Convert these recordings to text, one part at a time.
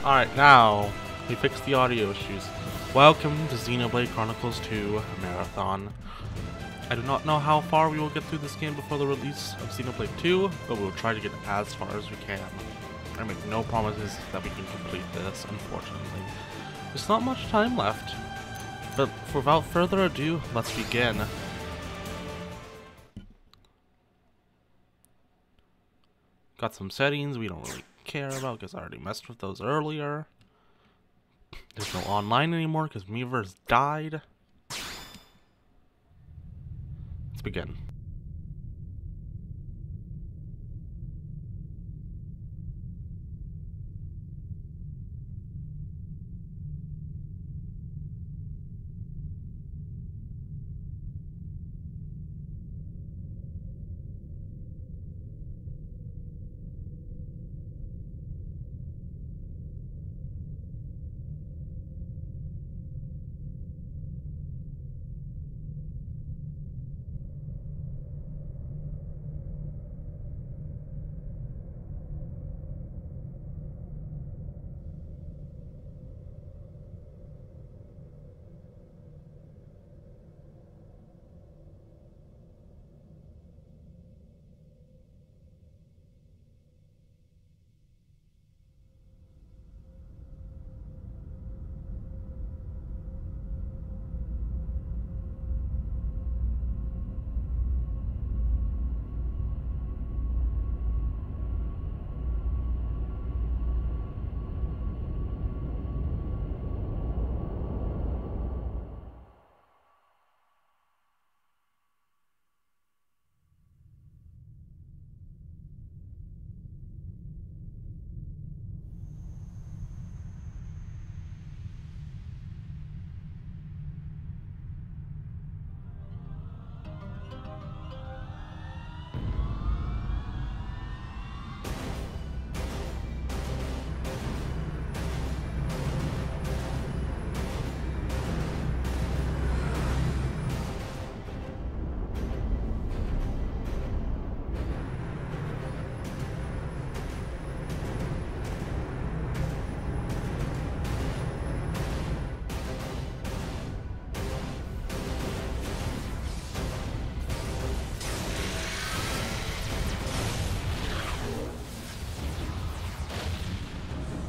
Alright, now we fixed the audio issues. Welcome to Xenoblade Chronicles 2 Marathon. I do not know how far we will get through this game before the release of Xenoblade 2, but we will try to get as far as we can. I make no promises that we can complete this, unfortunately. There's not much time left, but without further ado, let's begin. Got some settings we don't really care about because I already messed with those earlier. There's no online anymore because Miiverse died. Let's begin.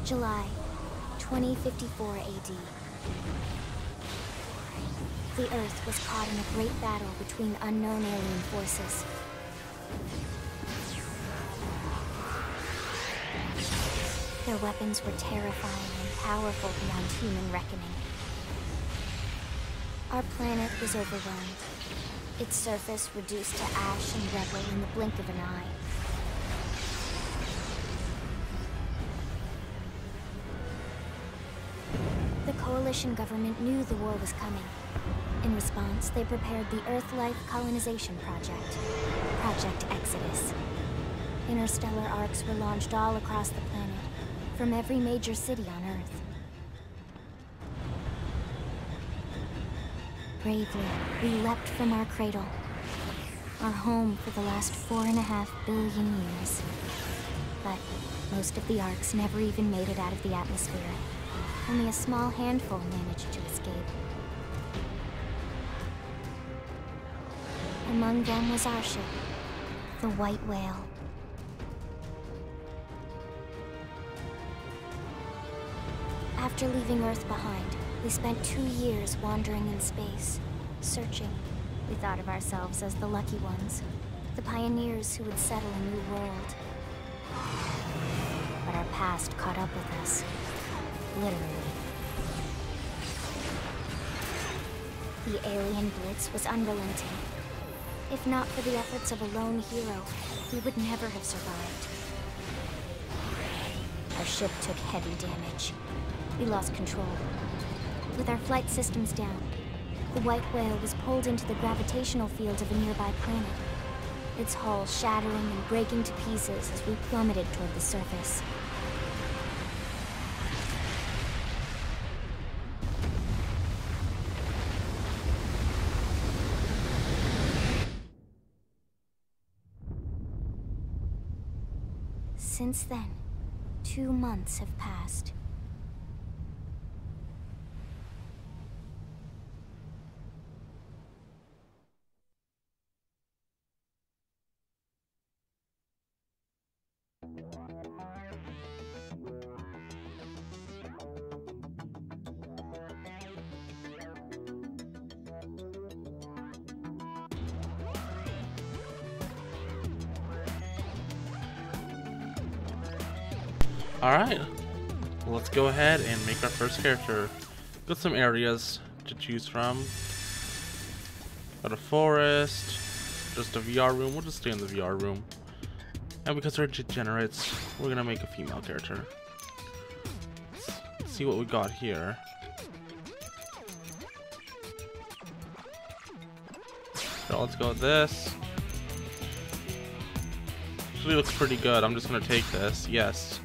July 2054 AD. The Earth was caught in a great battle between unknown alien forces. Their weapons were terrifying and powerful beyond human reckoning. Our planet was overwhelmed, its surface reduced to ash and rubble in the blink of an eye. The Coalition government knew the war was coming. In response, they prepared the Earth-Life Colonization Project, Project Exodus. Interstellar arcs were launched all across the planet, from every major city on Earth. Bravely, we leapt from our cradle, our home for the last 4.5 billion years. But most of the arcs never even made it out of the atmosphere. Only a small handful managed to escape. Among them was our ship, the White Whale. After leaving Earth behind, we spent 2 years wandering in space, searching. We thought of ourselves as the lucky ones, the pioneers who would settle a new world. But our past caught up with us. Literally. The alien blitz was unrelenting. If not for the efforts of a lone hero, we would never have survived. Our ship took heavy damage. We lost control. With our flight systems down, the White Whale was pulled into the gravitational field of a nearby planet, its hull shattering and breaking to pieces as we plummeted toward the surface. Since then, 2 months have passed. Alright, let's go ahead and make our first character. Got some areas to choose from. Got a forest, just a VR room. We'll just stay in the VR room. And because we're degenerates, we're gonna make a female character. Let's see what we got here. So let's go with this. Actually looks pretty good. I'm just gonna take this. Yes.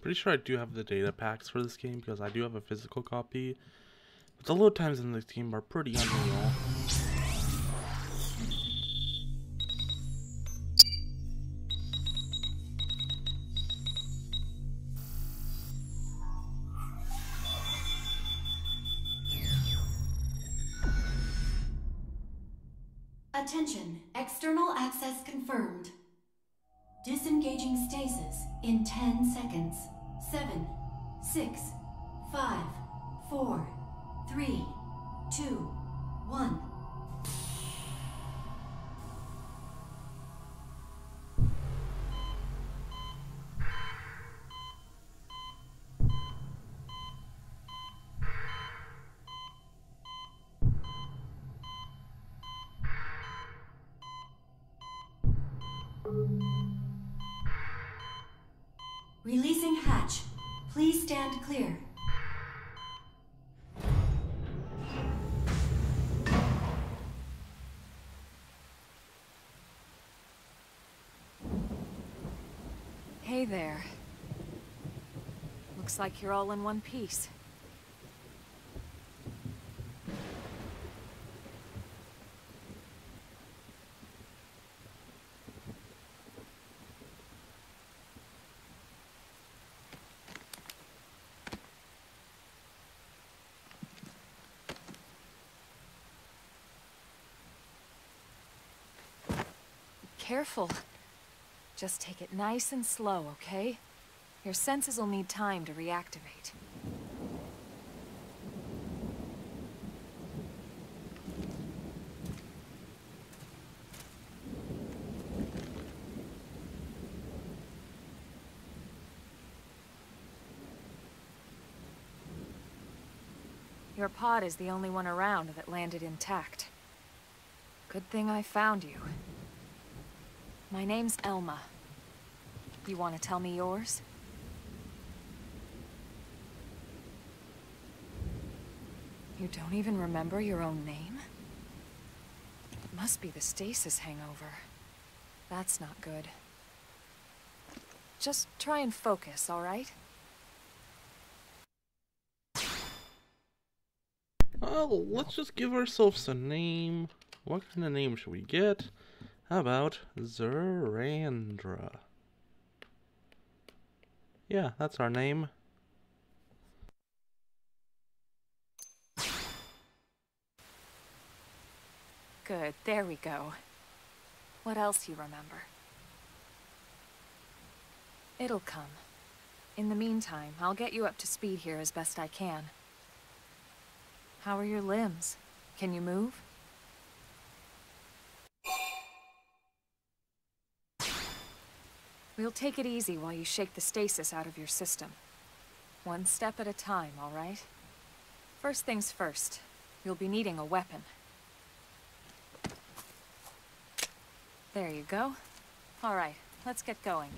Pretty sure I do have the data packs for this game because I do have a physical copy. But the load times in this game are pretty unreal. Attention, external access confirmed. Disengaging stasis in 10 seconds. 7, 6, 5, 4, 3, 2, 1. Releasing hatch. Please stand clear. Hey there. Looks like you're all in one piece. Careful. Just take it nice and slow, okay? Your senses will need time to reactivate. Your pod is the only one around that landed intact. Good thing I found you. My name's Elma. You want to tell me yours? You don't even remember your own name? It must be the stasis hangover. That's not good. Just try and focus, all right? Well, let's just give ourselves a name. What kind of name should we get? How about Zerandra? Yeah, that's our name. Good, there we go. What else you remember? It'll come. In the meantime, I'll get you up to speed here as best I can. How are your limbs? Can you move? We'll take it easy while you shake the stasis out of your system. One step at a time, all right? First things first, you'll be needing a weapon. There you go. All right, let's get going.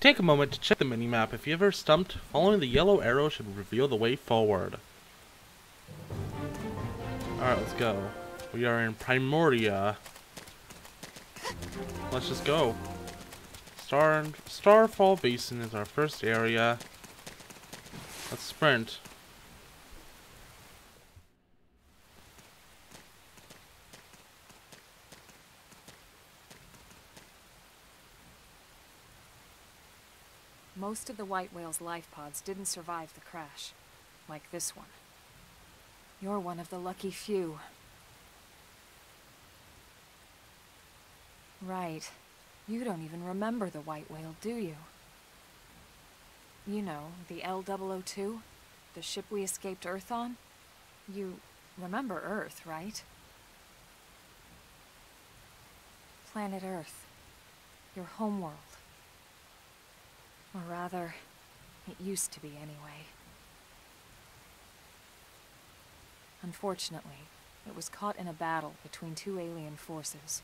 Take a moment to check the minimap. If you ever stumped, following the yellow arrow should reveal the way forward. Alright, let's go. We are in Primoria. Let's just go. Starfall Basin is our first area. Let's sprint. Most of the white whale's life pods didn't survive the crash, like this one. You're one of the lucky few. Right. You don't even remember the white whale, do you? You know, the L-002? The ship we escaped Earth on? You remember Earth, right? Planet Earth. Your homeworld. Or rather, it used to be anyway. Unfortunately, it was caught in a battle between two alien forces.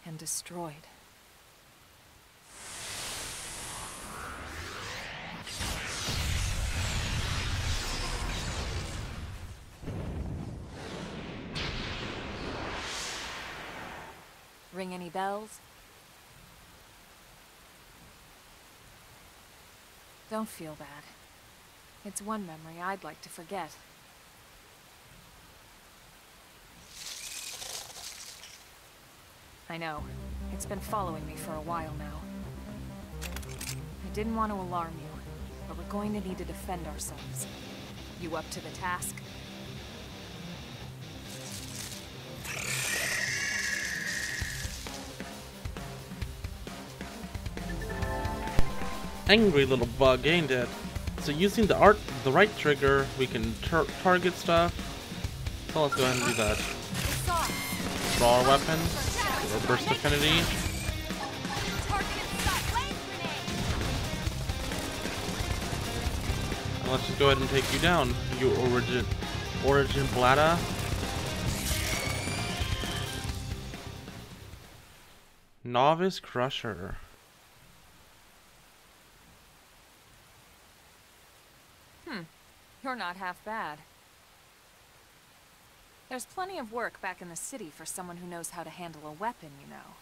And destroyed. Ring any bells? Don't feel bad. It's one memory I'd like to forget. I know. It's been following me for a while now. I didn't want to alarm you, but we're going to need to defend ourselves. You up to the task? Angry little bug, ain't it? So using the right trigger, we can target stuff. So let's go ahead and do that. Draw our weapon. Or burst affinity. And let's just go ahead and take you down, you origin bladder. Novice Crusher. You're not half bad. There's plenty of work back in the city for someone who knows how to handle a weapon, you know.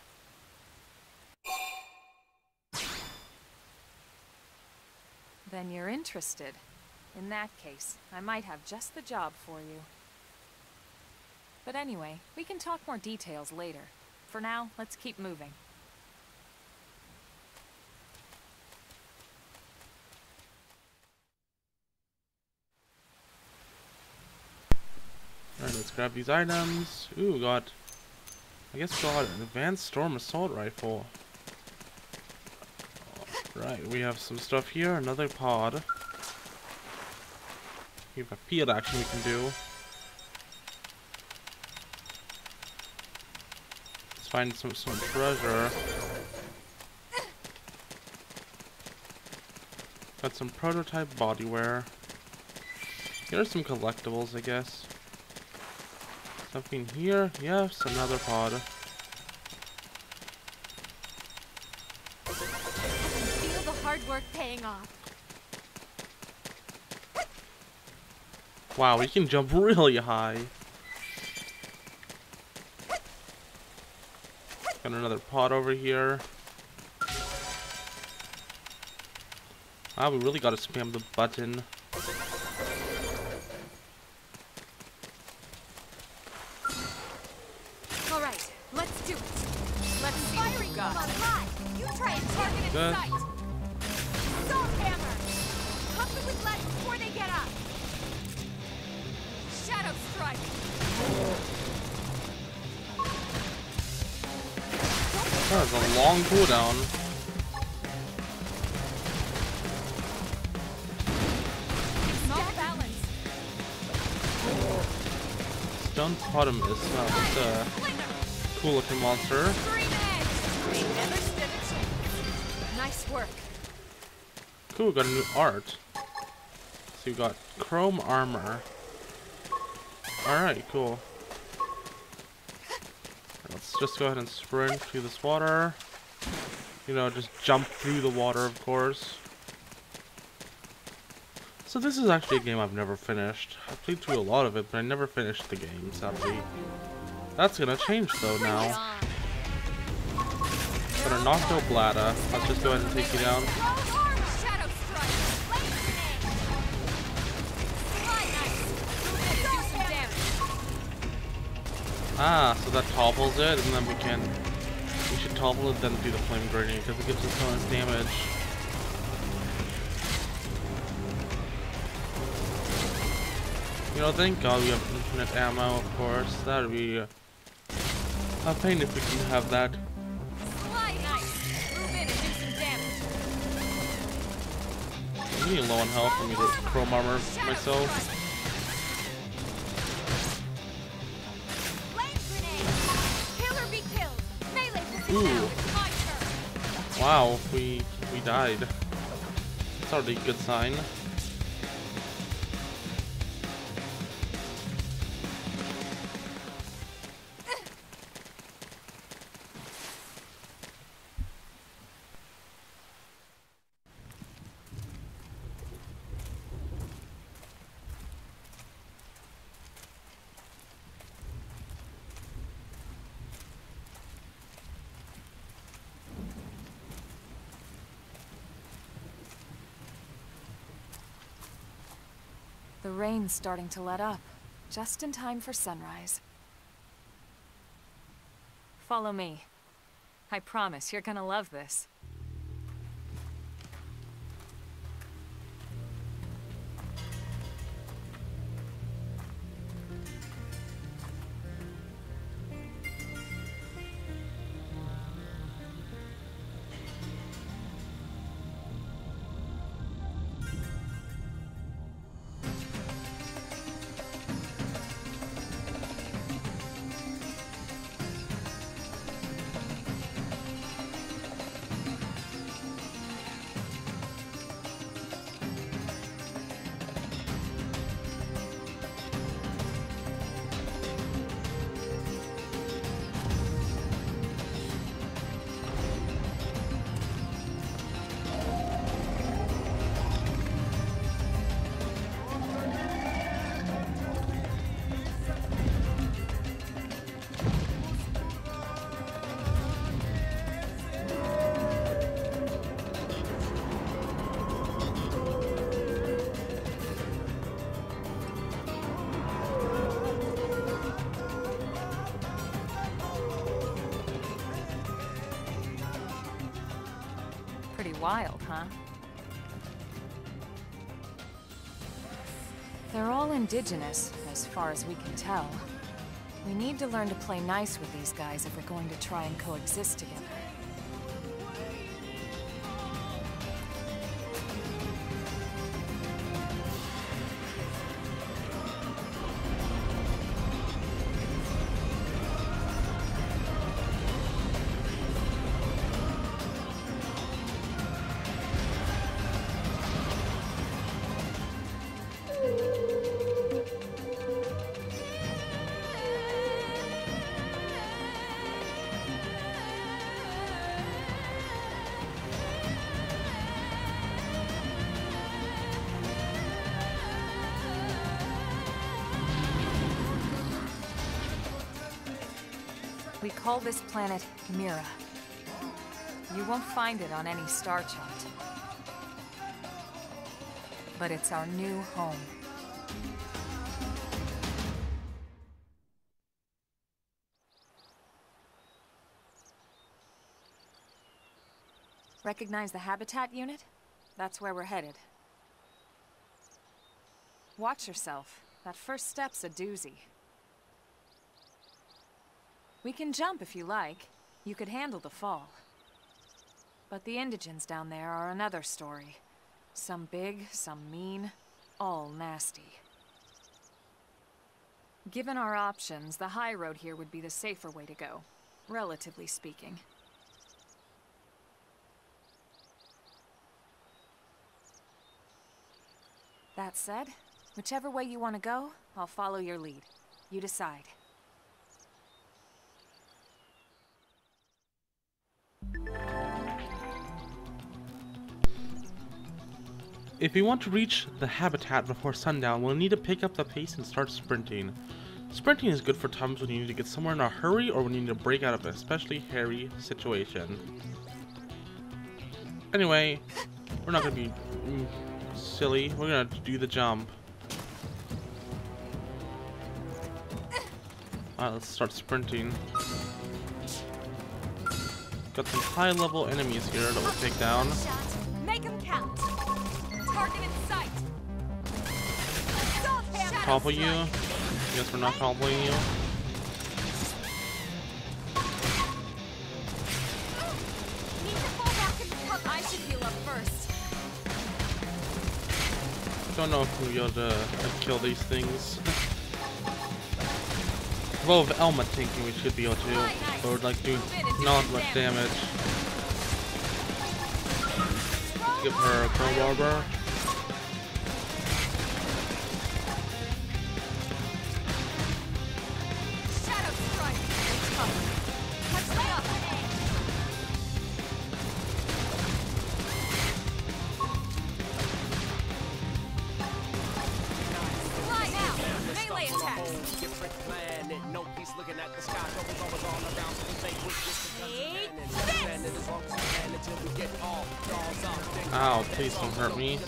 Then you're interested. In that case, I might have just the job for you. But anyway, we can talk more details later. For now, let's keep moving. Alright, let's grab these items. Ooh, got... I guess we got an advanced storm assault rifle. Right, we have some stuff here. Another pod. We have a field action we can do. Let's find some treasure. Got some prototype bodywear. Here are some collectibles, I guess. Something here? Yes, another pod. Feel the hard work paying off. Wow, we can jump really high. Got another pod over here. Wow, we really gotta spam the button. Good. Salt hammer! Pump it with lead before they get up! Shadow strike! That was a long cooldown. Off balance! Stone Potamus. Wow, that's a cool looking monster. Nice work. Cool, we got a new art. So we got chrome armor. Alright, cool. Let's just go ahead and sprint through this water. You know, just jump through the water, of course. So this is actually a game I've never finished. I played through a lot of it, but I never finished the game, sadly. That's gonna change though now. Got a knocked out bladder. Let's just go ahead and take you down. Ah, so that topples it, and then we can We should topple it, then do the flame grenade, because it gives us so much damage. You know, thank God we have infinite ammo, of course. That would be a pain if we didn't have that. Slide nice. Move in and do some damage. I'm getting low on health for me to chrome armor myself. Killer be killed. Melee position Ooh. now. It's my turn. Wow, we died. That's already a good sign. The rain's starting to let up, just in time for sunrise. Follow me. I promise you're gonna love this. Pretty wild, huh? They're all indigenous, as far as we can tell. We need to learn to play nice with these guys if we're going to try and coexist together. We call this planet Mira. You won't find it on any star chart. But it's our new home. Recognize the habitat unit? That's where we're headed. Watch yourself. That first step's a doozy. We can jump if you like. You could handle the fall. But the indigents down there are another story. Some big, some mean, all nasty. Given our options, the high road here would be the safer way to go, relatively speaking. That said, whichever way you want to go, I'll follow your lead. You decide. If we want to reach the habitat before sundown, we'll need to pick up the pace and start sprinting. Sprinting is good for times when you need to get somewhere in a hurry or when you need to break out of an especially hairy situation. Anyway, we're not going to be silly. We're going to do the jump. Alright, let's start sprinting. got some high-level enemies here that we'll take down. Make them count. Target in sight. Topple you. Guess we're not toppling you. I should heal up first. Don't know if we'll be able to kill these things. Well, with Elma tanking, we should be able to, but we're like doing not much damage. Give her a crowbar bar. Ow, please don't hurt me.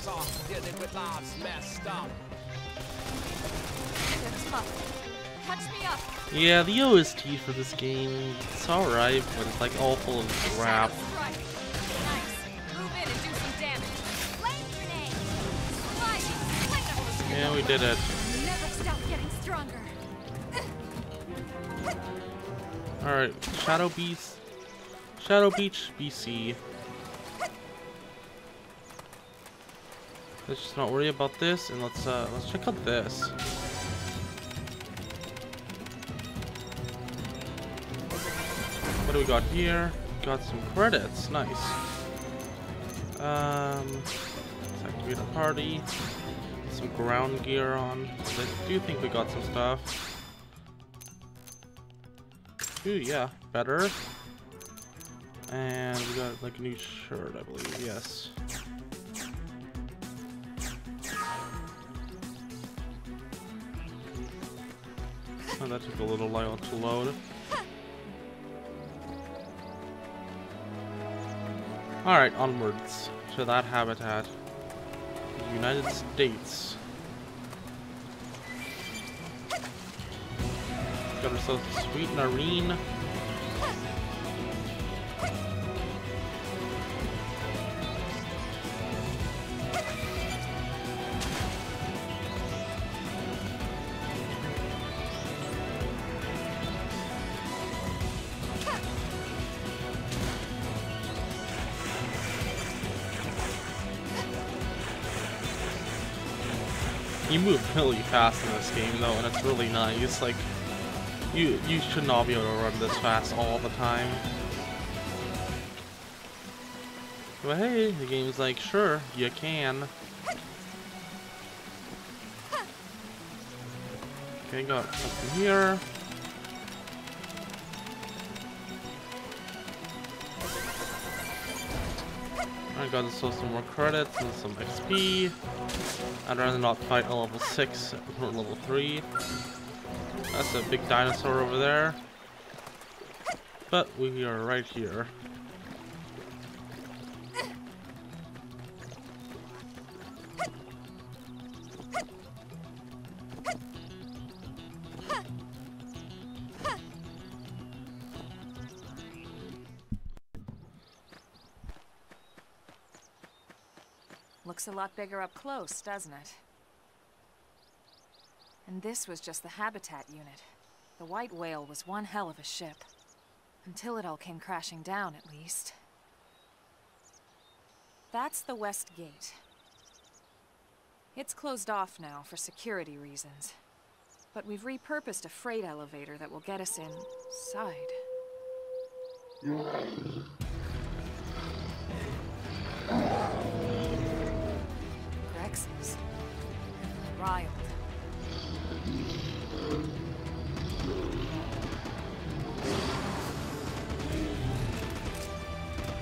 Yeah, the OST for this game, it's alright, but it's like all full of crap. Yeah, we did it. Alright, Shadow Beach, BC. Let's just not worry about this, and let's check out this. What do we got here? Got some credits, nice. Let's activate a party. Some ground gear on. I do think we got some stuff. Ooh, yeah, better. And we got like a new shirt, I believe, yes. Oh, that took a little while to load. Alright, onwards to that habitat. The United States. Got ourselves a sweet Nareen. You move really fast in this game though, and it's really nice. Like, you should not be able to run this fast all the time. But hey, the game's like, sure, you can. Okay, got something here. I got ourselves some more credits and some XP. I'd rather not fight a level 6 or level 3. That's a big dinosaur over there. But we are right here. Looks a lot bigger up close, doesn't it? And this was just the habitat unit. The White Whale was one hell of a ship. Until it all came crashing down, at least. That's the West Gate. It's closed off now for security reasons. But we've repurposed a freight elevator that will get us inside. Grexes. Riled.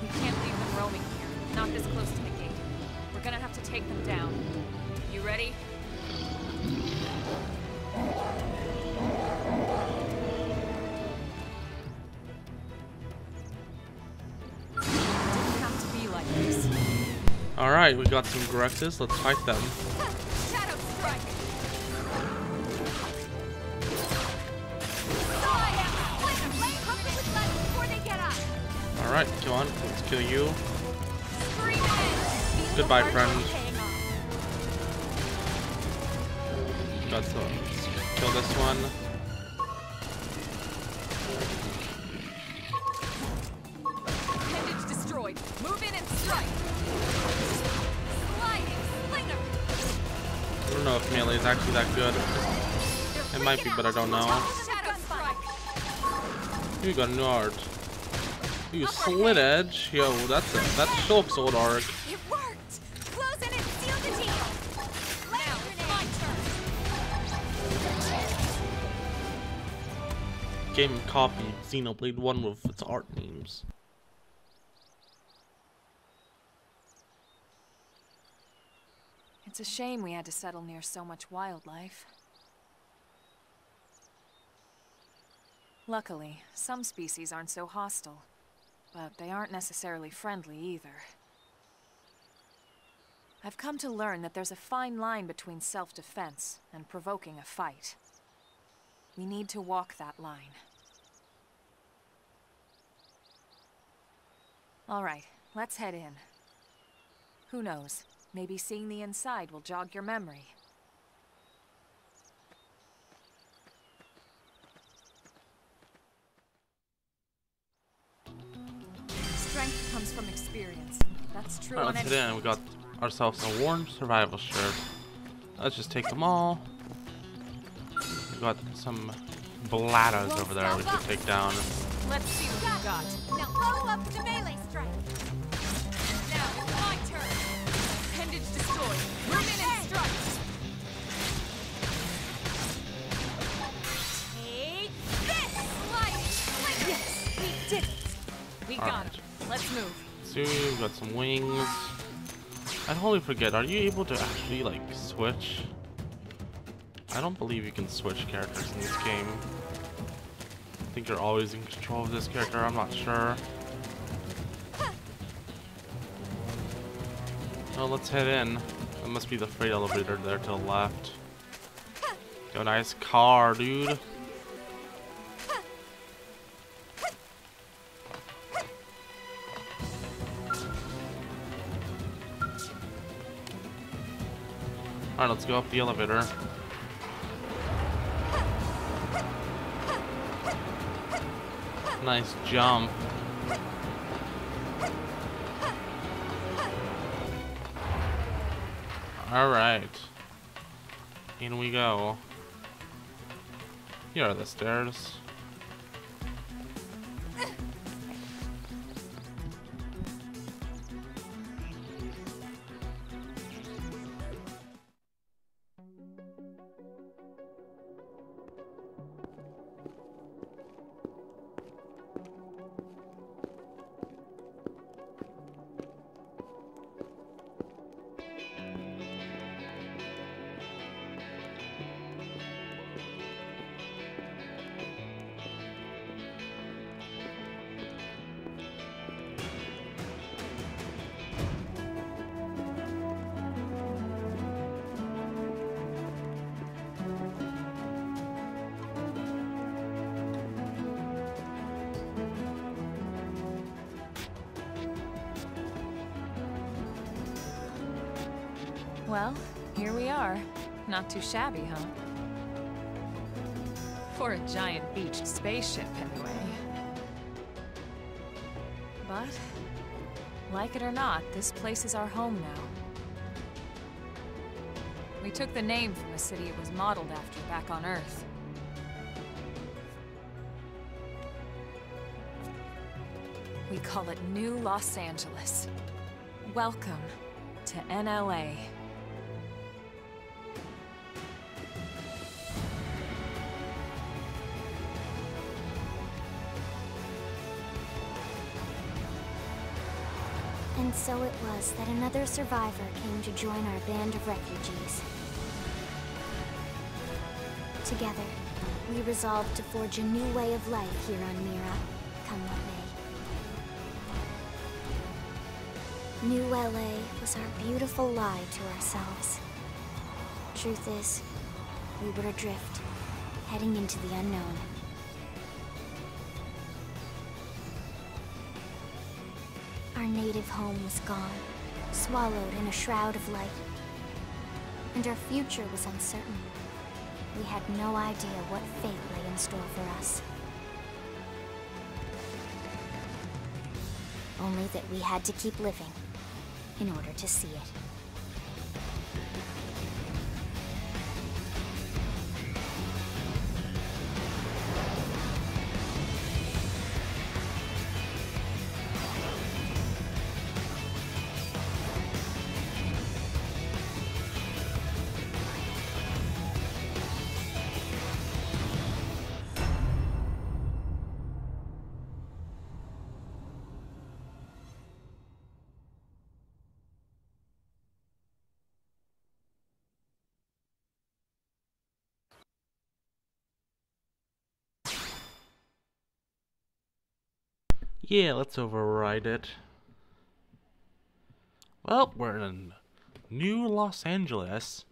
We can't leave them roaming here, not this close to the gate. We're gonna have to take them down. You ready? Didn't have to be like this. Alright, we got some Grexes, let's fight them. Shadow strike! Alright, come on, let's kill you. Goodbye, friend. Got to kill this one. Appendage destroyed. Move in and strike. Sliding slinger. I don't know if melee is actually that good. It might be, but I don't know. Shadow strike. You got an art. You slit edge. Yo, that's Shulk's old arc. It worked! Close in and seal the deal! Now it's my turn. Game copy Xenoblade 1 with its art names. It's a shame we had to settle near so much wildlife. Luckily, some species aren't so hostile, but they aren't necessarily friendly either. I've come to learn that there's a fine line between self-defense and provoking a fight. We need to walk that line. All right, let's head in. Who knows? Maybe seeing the inside will jog your memory. Strength comes from experience. That's true on Alright, let's head in. We got ourselves a warm survival shirt. Let's just take them all. We got some bladders over there we should take down. Let's see what you got. Now follow up with the melee strike! Now it's my turn. Appendage destroyed. Move in and strike. Take this! Yes, we did it. We got Alright. him. Let's move. So we got some wings. I totally forget. Are you able to actually like switch? I don't believe you can switch characters in this game. I think you're always in control of this character. I'm not sure. Oh, let's head in. That must be the freight elevator there to the left. Got a nice car, dude. Alright, let's go up the elevator. Nice jump. Alright. In we go. Here are the stairs. Well, here we are. Not too shabby, huh? For a giant beached spaceship, anyway. But, like it or not, this place is our home now. We took the name from the city it was modeled after back on Earth. We call it New Los Angeles. Welcome to NLA. And so it was that another survivor came to join our band of refugees. Together, we resolved to forge a new way of life here on Mira, come what may. New LA was our beautiful lie to ourselves. Truth is, we were adrift, heading into the unknown. Our native home was gone, swallowed in a shroud of light. And our future was uncertain. We had no idea what fate lay in store for us. Only that we had to keep living in order to see it. Yeah, let's override it. Well, we're in New Los Angeles.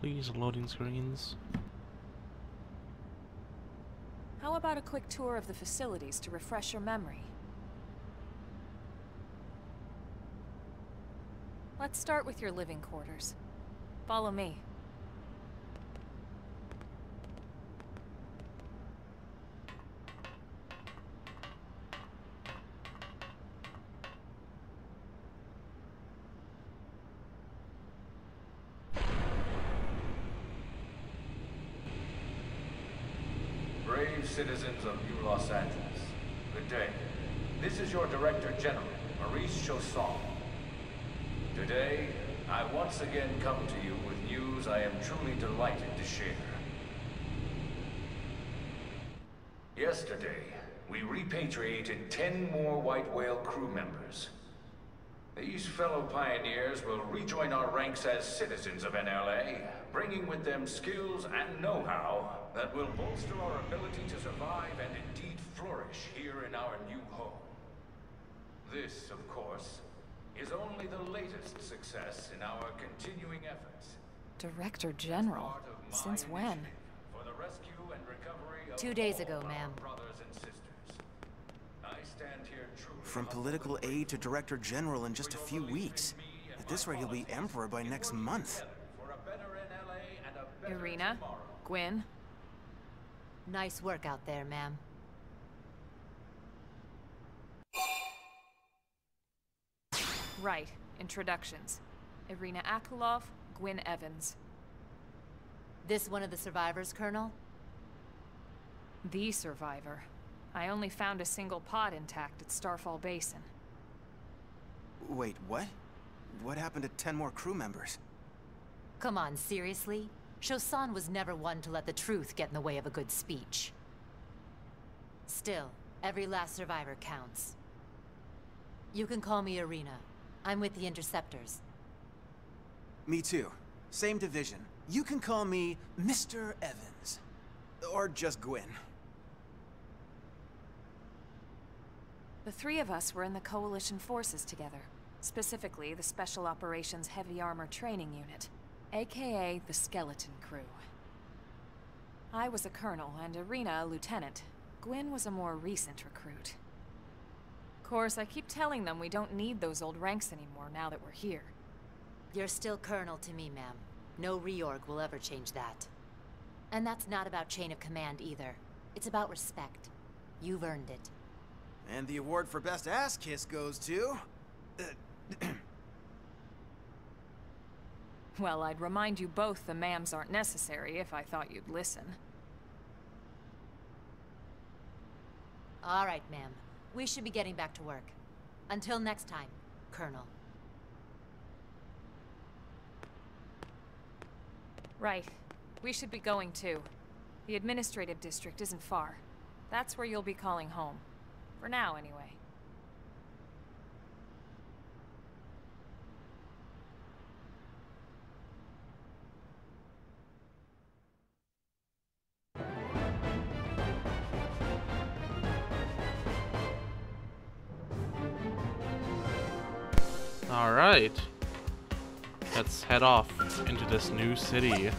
Please, loading screens. How about a quick tour of the facilities to refresh your memory? Let's start with your living quarters. Follow me. Brave citizens of New Los Angeles, good day. This is your Director General, Maurice Chausson. Today, I once again come to you with news I am truly delighted to share. Yesterday, we repatriated 10 more White Whale crew members. These fellow pioneers will rejoin our ranks as citizens of NLA, bringing with them skills and know-how that will bolster our ability to survive and indeed flourish here in our new home. This, of course, is only the latest success in our continuing efforts. Director General? Since when? For the rescue and recovery of 2 days ago, all ma'am. our brothers and sisters. I stand here truly From political aide to Director General in just a few weeks. At this rate, he'll be Emperor by next month. for a better NLA and a better Irina? tomorrow. Gwyn? Nice work out there, ma'am. Right. Introductions. Irina Akulov, Gwyn Evans. This one of the survivors, Colonel? The survivor. I only found a single pod intact at Starfall Basin. Wait, what? What happened to 10 more crew members? Come on, seriously? Chausson was never one to let the truth get in the way of a good speech. Still, every last survivor counts. You can call me Irina. I'm with the Interceptors. Me too. Same division. You can call me Mr. Evans. Or just Gwyn. The three of us were in the Coalition forces together. Specifically, the Special Operations Heavy Armor Training Unit, aka the Skeleton Crew. I was a colonel and Irina a lieutenant. Gwyn was a more recent recruit. Of course, I keep telling them we don't need those old ranks anymore now that we're here. You're still Colonel to me, ma'am. No reorg will ever change that. And that's not about chain of command either. It's about respect. You've earned it. And the award for Best Ass Kiss goes to... Well, I'd remind you both the ma'ams aren't necessary if I thought you'd listen. All right, ma'am. We should be getting back to work. Until next time, Colonel. Right. We should be going too. The administrative district isn't far. That's where you'll be calling home. For now, anyway. Alright. Let's head off into this new city.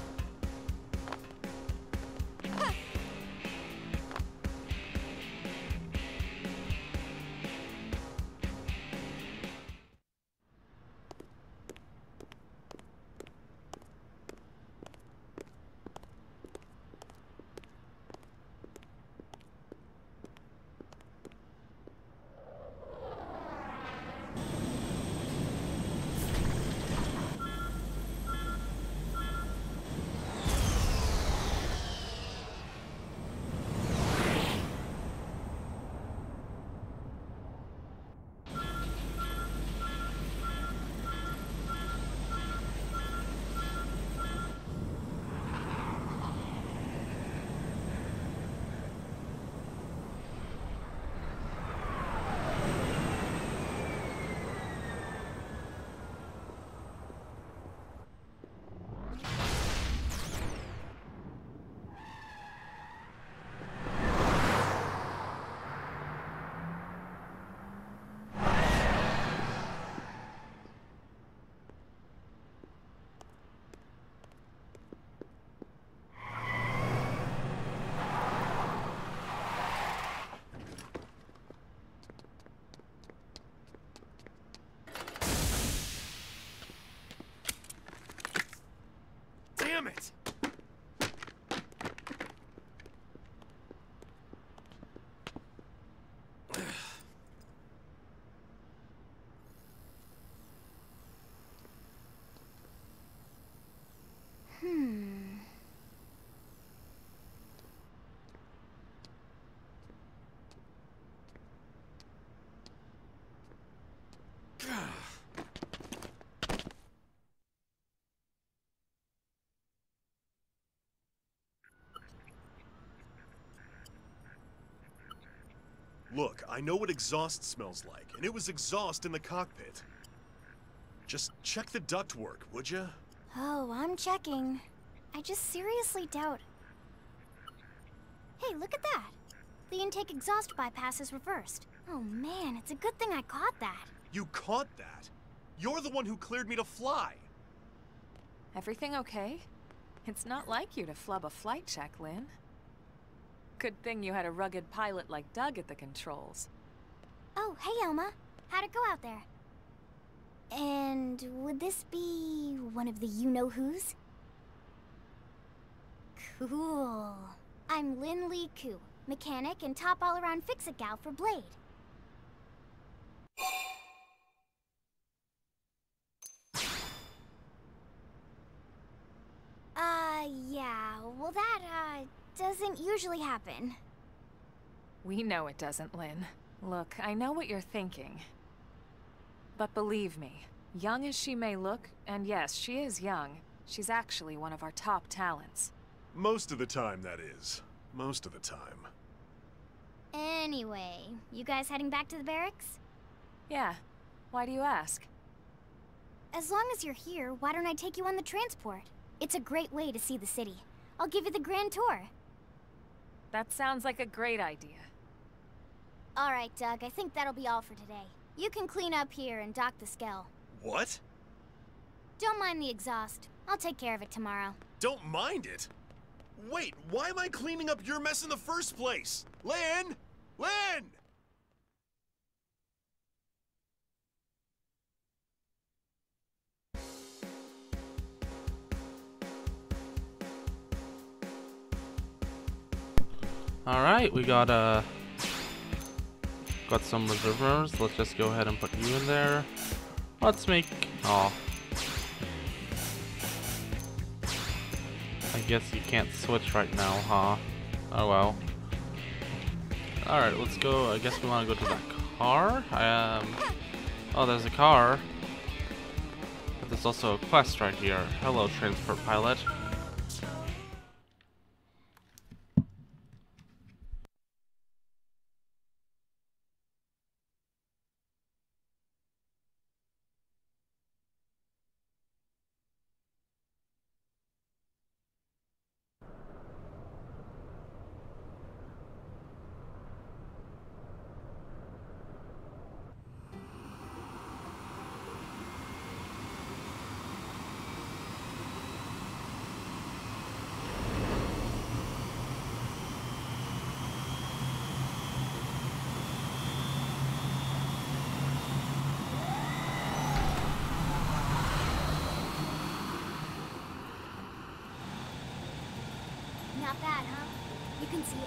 Damn it! Look, I know what exhaust smells like, and it was exhaust in the cockpit. Just check the ductwork, would you? Oh, I'm checking. I just seriously doubt... Hey, look at that! The intake exhaust bypass is reversed. Oh man, it's a good thing I caught that. You caught that? You're the one who cleared me to fly! Everything okay? It's not like you to flub a flight check, Lynn. Good thing you had a rugged pilot like Doug at the controls. Oh, hey Elma. How'd it go out there? And would this be one of the you-know-whos? Cool. I'm Lynn Lee Koo, mechanic and top all-around fix-it gal for Blade. Yeah, well that, doesn't usually happen. We know it doesn't, Lynn. Look, I know what you're thinking. But believe me, young as she may look, and yes, she is young, she's actually one of our top talents. Most of the time, that is. Most of the time. Anyway, you guys heading back to the barracks? Yeah. Why do you ask? As long as you're here, why don't I take you on the transport? It's a great way to see the city. I'll give you the grand tour. That sounds like a great idea. All right, Doug, I think that'll be all for today. You can clean up here and dock the Skell. What? Don't mind the exhaust. I'll take care of it tomorrow. Don't mind it? Wait, why am I cleaning up your mess in the first place? Lynn! Lynn! Alright, we got some reservoirs. Let's just go ahead and put you in there. Let's make... Oh. I guess you can't switch right now, huh? Oh well. Alright, let's go. I guess we want to go to that car. Oh, there's a car. But there's also a quest right here. Hello, transport pilot. Not bad, huh? You can see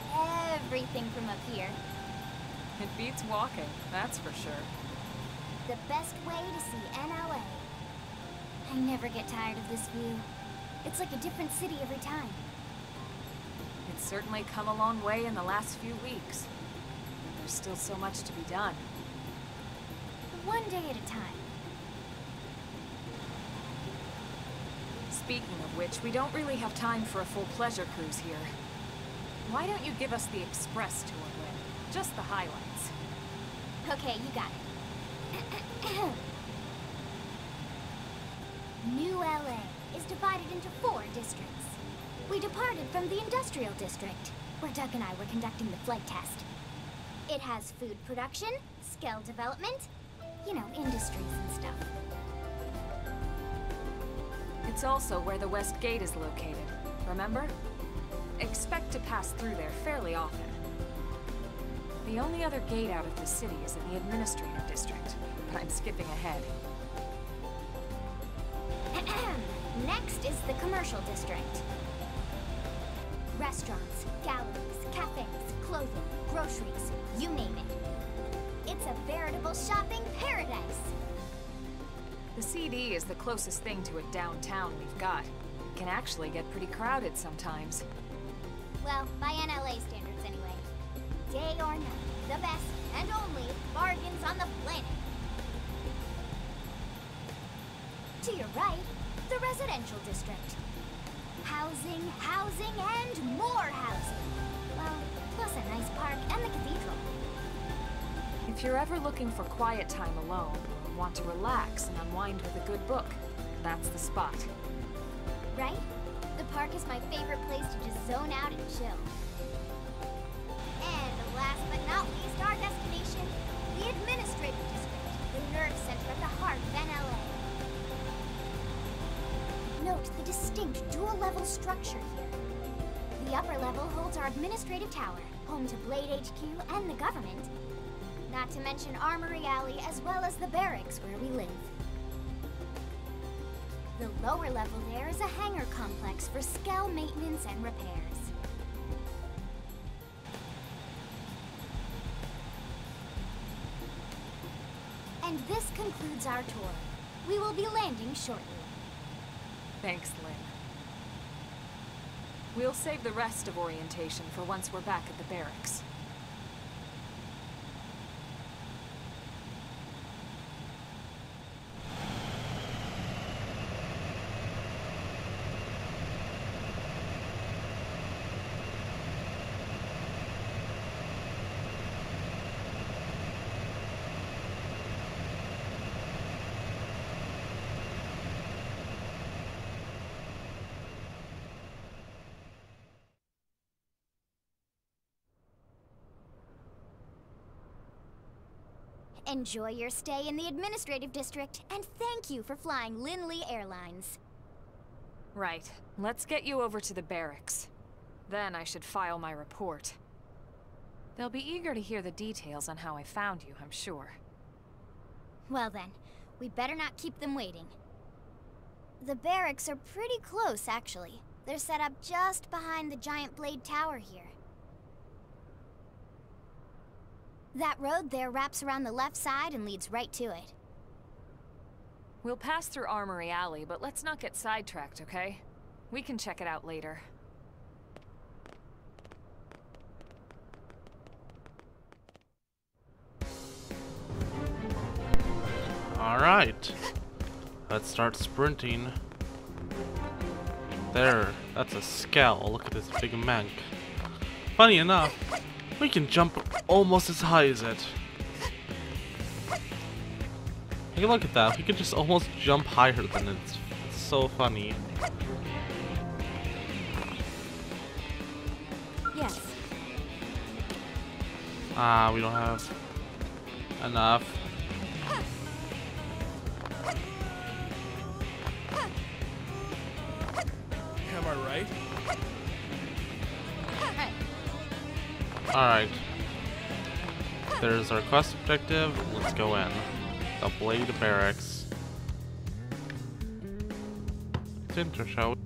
everything from up here. It beats walking, that's for sure. The best way to see NLA. I never get tired of this view. It's like a different city every time. It's certainly come a long way in the last few weeks. There's still so much to be done. One day at a time. Speaking of which, we don't really have time for a full pleasure cruise here. Why don't you give us the express tour, Lynn? Just the highlights. Okay, you got it. New LA is divided into 4 districts. We departed from the industrial district, where Doug and I were conducting the flight test. It has food production, skill development, you know, industries and stuff. It's also where the West Gate is located, remember? Expect to pass through there fairly often. The only other gate out of the city is in the Administrator District, but I'm skipping ahead. Next is the commercial district. Restaurants, galleries, cafes, clothing, groceries, you name it. It's a veritable shopping paradise. The CD is the closest thing to a downtown we've got. It can actually get pretty crowded sometimes. Well, by NLA standards anyway. Day or night, the best and only bargains on the planet. To your right, the residential district. Housing, housing, and more housing. Well, plus a nice park and the cathedral. If you're ever looking for quiet time alone, or want to relax and unwind with a good book, that's the spot. Right? The park is my favorite place to just zone out and chill. And last but not least, our destination, the administrative district, the nerve center of the heart of NLA. Note the distinct dual-level structure here. The upper level holds our administrative tower, home to Blade HQ and the government. Not to mention Armory Alley as well as the barracks where we live. The lower level there is a hangar complex for Skell maintenance and repairs. And this concludes our tour. We will be landing shortly. Thanks, Lynn. We'll save the rest of orientation for once we're back at the barracks. Enjoy your stay in the administrative district, and thank you for flying Linley Airlines. Right. Let's get you over to the barracks. Then I should file my report. They'll be eager to hear the details on how I found you, I'm sure. Well then, we better not keep them waiting. The barracks are pretty close, actually. They're set up just behind the giant blade tower here. That road there wraps around the left side and leads right to it. We'll pass through Armory Alley, but let's not get sidetracked, okay? We can check it out later. Alright. Let's start sprinting. There, that's a Skell. Look at this big mank. Funny enough, we can jump almost as high as it. Hey, look at that. We can just almost jump higher than it. It's so funny. Yes. Ah, we don't have enough. Am I right? Alright. There's our quest objective. Let's go in. The Blade Barracks. It's intro show.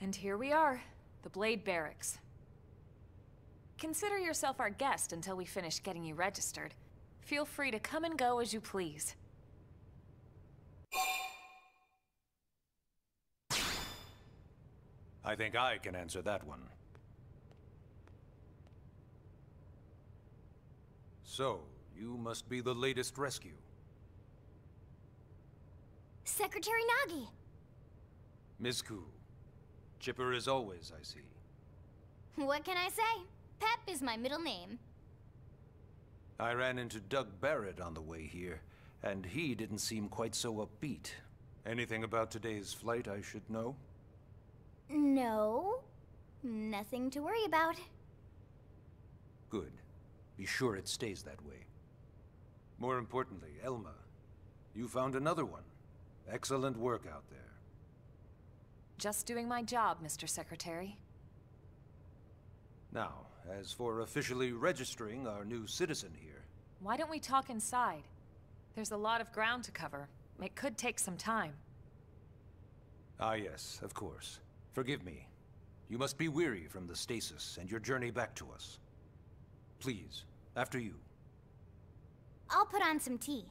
And here we are, the Blade Barracks. Consider yourself our guest until we finish getting you registered. Feel free to come and go as you please. I think I can answer that one. So, you must be the latest rescue. Secretary Nagi! Ms. Ku. Chipper as always, I see. What can I say? Pep is my middle name. I ran into Doug Barrett on the way here, and he didn't seem quite so upbeat. Anything about today's flight I should know? No. Nothing to worry about. Good. Be sure it stays that way. More importantly, Elma, you found another one. Excellent work out there. Just doing my job, Mr. Secretary. Now, as for officially registering our new citizen here. Why don't we talk inside? There's a lot of ground to cover. It could take some time. Ah yes, of course. Forgive me. You must be weary from the stasis and your journey back to us. Please, after you. I'll put on some tea.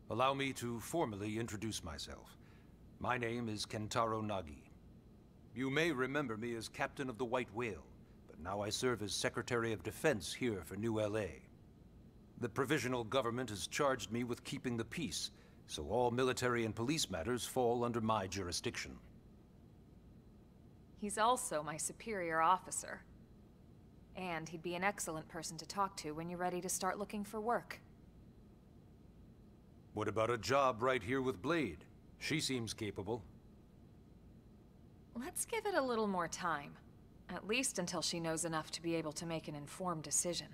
Allow me to formally introduce myself. My name is Kentaro Nagi. You may remember me as Captain of the White Whale, but now I serve as Secretary of Defense here for New LA. The provisional government has charged me with keeping the peace, so all military and police matters fall under my jurisdiction. He's also my superior officer. And he'd be an excellent person to talk to when you're ready to start looking for work. What about a job right here with Blade? She seems capable. Let's give it a little more time. At least until she knows enough to be able to make an informed decision.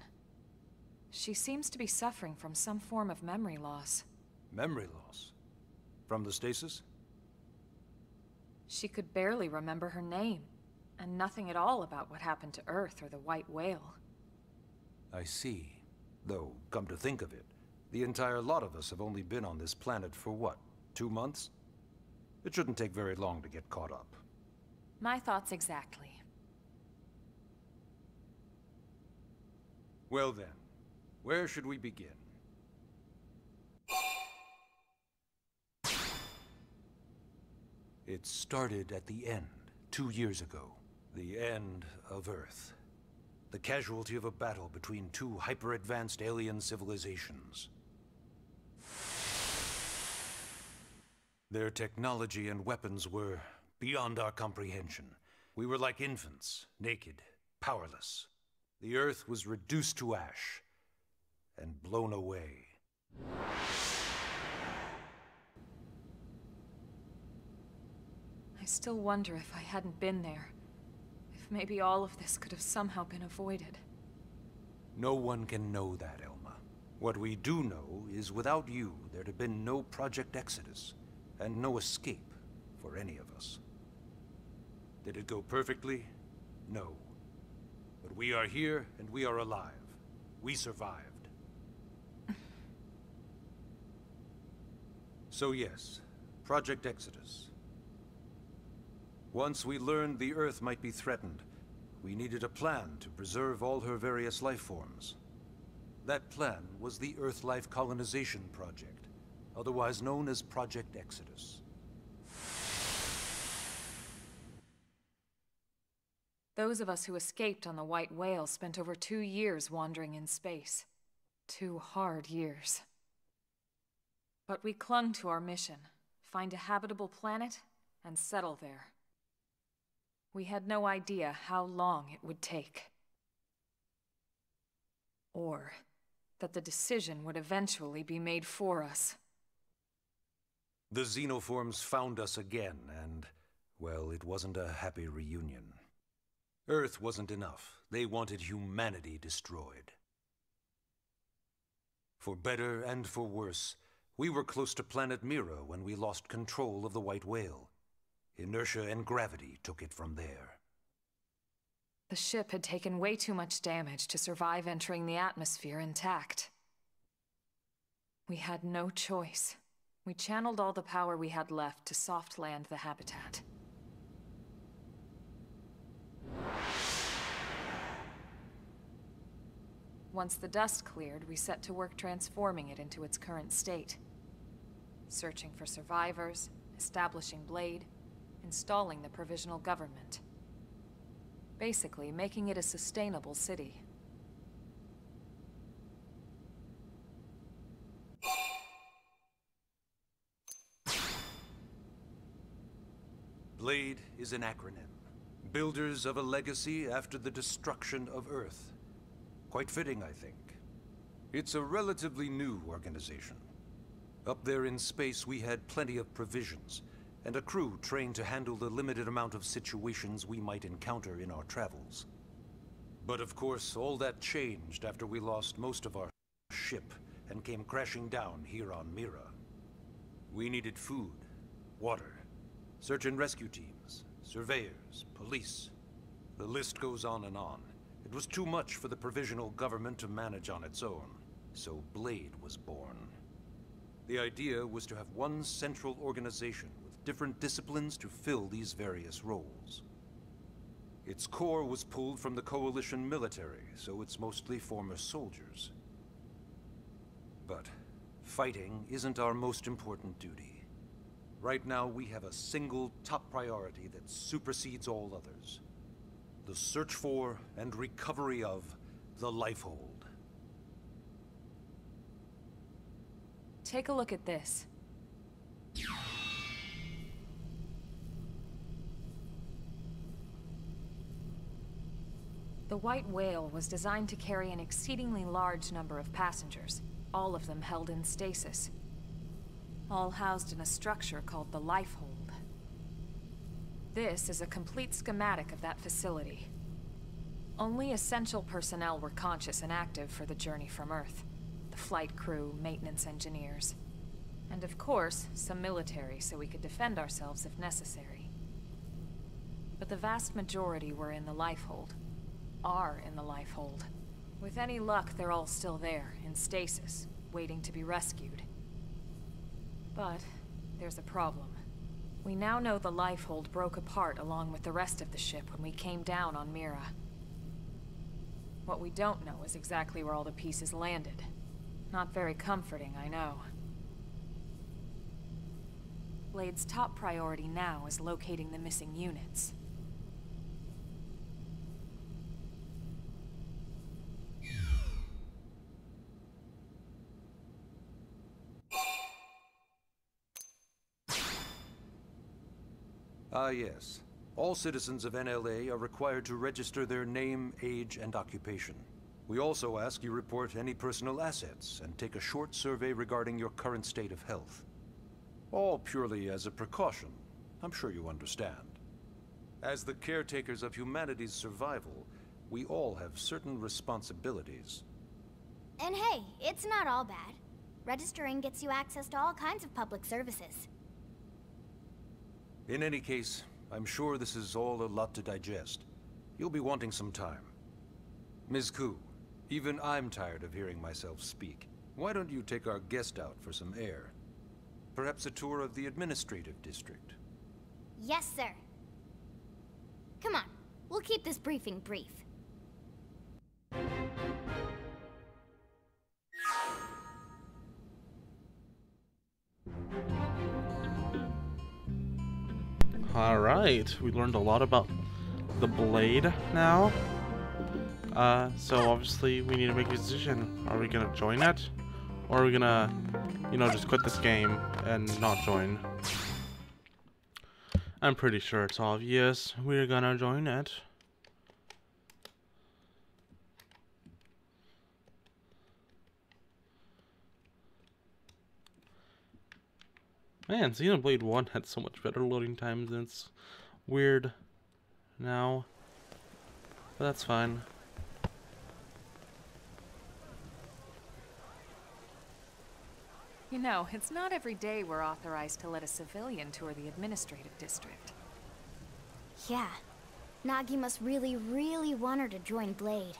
She seems to be suffering from some form of memory loss. Memory loss? From the stasis? She could barely remember her name, and nothing at all about what happened to Earth or the White Whale. I see. Though, come to think of it, the entire lot of us have only been on this planet for what, 2 months? It shouldn't take very long to get caught up. My thoughts exactly. Well then, where should we begin? It started at the end, 2 years ago. The end of Earth. The casualty of a battle between two hyper-advanced alien civilizations. Their technology and weapons were beyond our comprehension. We were like infants, naked, powerless. The Earth was reduced to ash and blown away. I still wonder if I hadn't been there. If maybe all of this could have somehow been avoided. No one can know that, Elma. What we do know is without you, there'd have been no Project Exodus, and no escape for any of us. Did it go perfectly? No. But we are here, and we are alive. We survived. So yes, Project Exodus. Once we learned the Earth might be threatened, we needed a plan to preserve all her various life forms. That plan was the Earth Life Colonization Project, otherwise known as Project Exodus. Those of us who escaped on the White Whale spent over 2 years wandering in space. 2 hard years. But we clung to our mission, find a habitable planet and settle there. We had no idea how long it would take. Or that the decision would eventually be made for us. The Xenoforms found us again, and, well, it wasn't a happy reunion. Earth wasn't enough. They wanted humanity destroyed. For better and for worse, we were close to planet Mira when we lost control of the White Whale. Inertia and gravity took it from there. The ship had taken way too much damage to survive entering the atmosphere intact. We had no choice. We channeled all the power we had left to soft land the habitat. Once the dust cleared, we set to work transforming it into its current state. Searching for survivors, establishing Blade, installing the provisional government. Basically, making it a sustainable city. Blade is an acronym. Builders of a legacy after the destruction of Earth. Quite fitting, I think. It's a relatively new organization. Up there in space, we had plenty of provisions, and a crew trained to handle the limited amount of situations we might encounter in our travels. But of course, all that changed after we lost most of our ship and came crashing down here on Mira. We needed food, water, search and rescue teams, surveyors, police. The list goes on and on. It was too much for the provisional government to manage on its own, so Blade was born. The idea was to have one central organization with different disciplines to fill these various roles. Its core was pulled from the Coalition military, so it's mostly former soldiers. But fighting isn't our most important duty. Right now, we have a single top priority that supersedes all others. The search for and recovery of the Lifehold. Take a look at this. The White Whale was designed to carry an exceedingly large number of passengers, all of them held in stasis. All housed in a structure called the Lifehold. This is a complete schematic of that facility. Only essential personnel were conscious and active for the journey from Earth. The flight crew, maintenance engineers. And of course, some military so we could defend ourselves if necessary. But the vast majority were in the Lifehold. Are in the Lifehold. With any luck, they're all still there, in stasis, waiting to be rescued. But there's a problem. We now know the Lifehold broke apart along with the rest of the ship when we came down on Mira. What we don't know is exactly where all the pieces landed. Not very comforting, I know. Blade's top priority now is locating the missing units. Ah, yes. All citizens of NLA are required to register their name, age, and occupation. We also ask you report any personal assets and take a short survey regarding your current state of health. All purely as a precaution. I'm sure you understand. As the caretakers of humanity's survival, we all have certain responsibilities. And hey, it's not all bad. Registering gets you access to all kinds of public services. In any case, I'm sure this is all a lot to digest. You'll be wanting some time. Ms. Ku, even I'm tired of hearing myself speak. Why don't you take our guest out for some air? Perhaps a tour of the administrative district. Yes, sir. Come on, we'll keep this briefing brief. Alright, we learned a lot about the Blade now. So obviously we need to make a decision. Are we gonna join it? Or are we gonna, you know, just quit this game and not join? I'm pretty sure it's obvious. We're gonna join it. Man, Xenoblade 1 had so much better loading times, and it's weird now. But that's fine. You know, it's not every day we're authorized to let a civilian tour the administrative district. Yeah. Nagi must really want her to join Blade.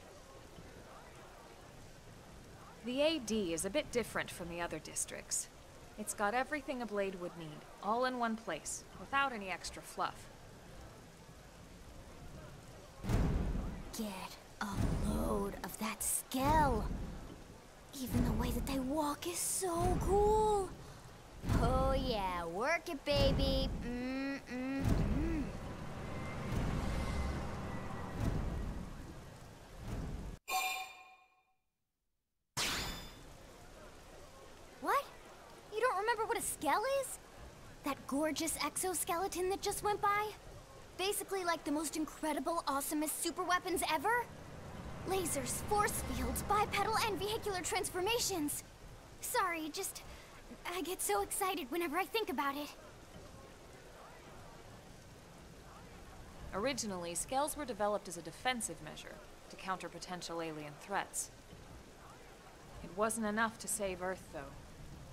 The AD is a bit different from the other districts. It's got everything a Blade would need, all in one place, without any extra fluff. Get a load of that skill. Even the way that they walk is so cool. Oh yeah, work it, baby. what a Skell is? That gorgeous exoskeleton that just went by? Basically like the most incredible, awesomest super weapons ever? Lasers, force fields, bipedal and vehicular transformations. Sorry, I get so excited whenever I think about it. Originally, Skells were developed as a defensive measure to counter potential alien threats. It wasn't enough to save Earth, though.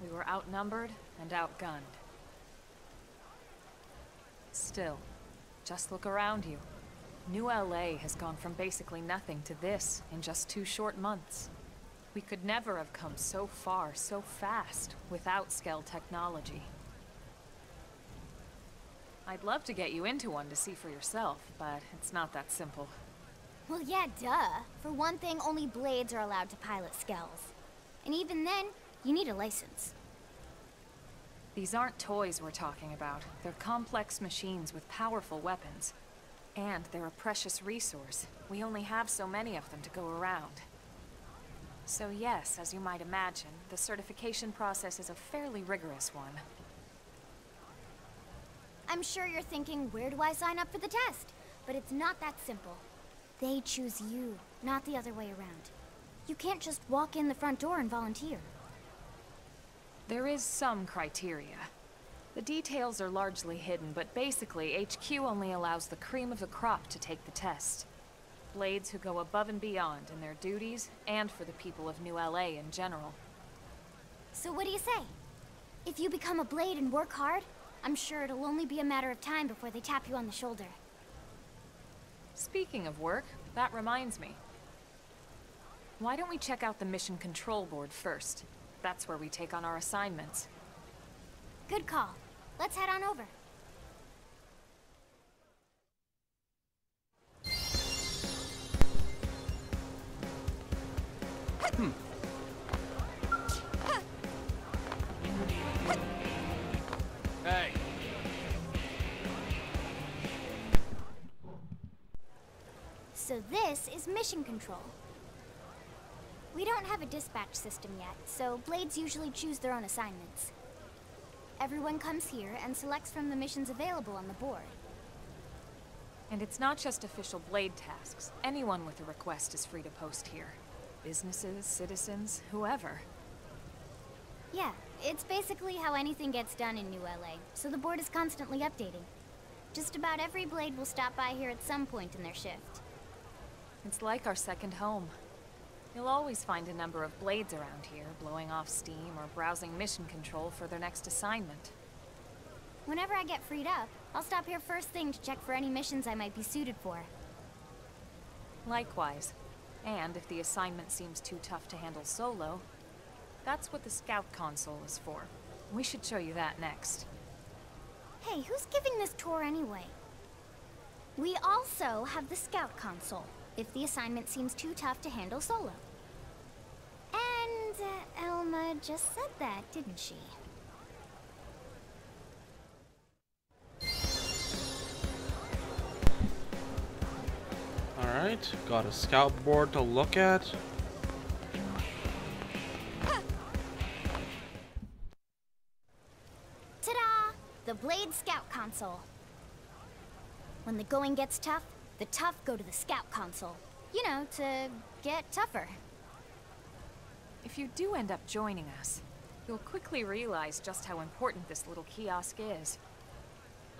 We were outnumbered and outgunned. Still, just look around you. New LA has gone from basically nothing to this in just 2 short months. We could never have come so far, so fast, without Skell technology. I'd love to get you into one to see for yourself, but it's not that simple. Well, yeah, duh. For one thing, only Blades are allowed to pilot Skells. And even then, you need a license. These aren't toys we're talking about. They're complex machines with powerful weapons. And they're a precious resource. We only have so many of them to go around. So yes, as you might imagine, the certification process is a fairly rigorous one. I'm sure you're thinking, where do I sign up for the test? But it's not that simple. They choose you, not the other way around. You can't just walk in the front door and volunteer. There is some criteria. The details are largely hidden, but basically, HQ only allows the cream of the crop to take the test. Blades who go above and beyond in their duties, and for the people of New LA in general. So what do you say? If you become a Blade and work hard, I'm sure it'll only be a matter of time before they tap you on the shoulder. Speaking of work, that reminds me. Why don't we check out the Mission Control Board first? That's where we take on our assignments. Good call. Let's head on over. Hey. So this is Mission Control. We don't have a dispatch system yet, so Blades usually choose their own assignments. Everyone comes here and selects from the missions available on the board. And it's not just official Blade tasks. Anyone with a request is free to post here. Businesses, citizens, whoever. Yeah, it's basically how anything gets done in New LA, so the board is constantly updating. Just about every Blade will stop by here at some point in their shift. It's like our second home. You'll always find a number of Blades around here, blowing off steam or browsing mission control for their next assignment. Whenever I get freed up, I'll stop here first thing to check for any missions I might be suited for. Likewise. And if the assignment seems too tough to handle solo, that's what the Scout console is for. We should show you that next. Hey, who's giving this tour anyway? We also have the Scout console, if the assignment seems too tough to handle solo. And Elma just said that, didn't she? Alright, got a scout board to look at. Ta-da! The Blade Scout console. When the going gets tough, the tough go to the Scout console. You know, to get tougher. If you do end up joining us, you'll quickly realize just how important this little kiosk is.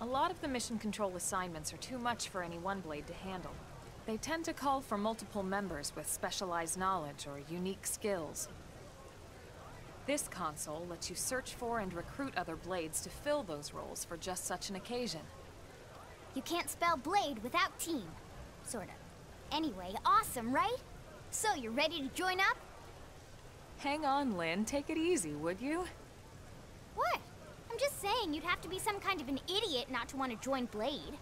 A lot of the mission control assignments are too much for any one Blade to handle. They tend to call for multiple members with specialized knowledge or unique skills. This console lets you search for and recruit other Blades to fill those roles for just such an occasion. You can't spell Blade without team. Sorta. Anyway, awesome, right? So, you ready to join up? Hang on, Lynn. Take it easy, would you? What? I'm just saying you'd have to be some kind of an idiot not to want to join Blade.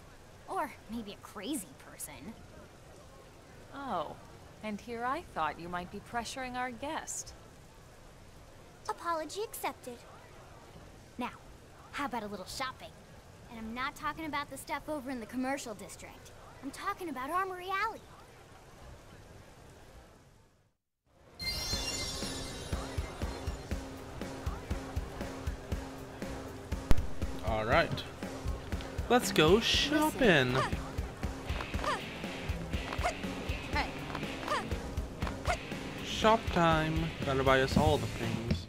Or maybe a crazy person. Oh, and here I thought you might be pressuring our guest. Apology accepted. Now, how about a little shopping? And I'm not talking about the stuff over in the commercial district. I'm talking about Armory Alley. Alright. Let's go shopping. Shop time. Gotta buy us all the things.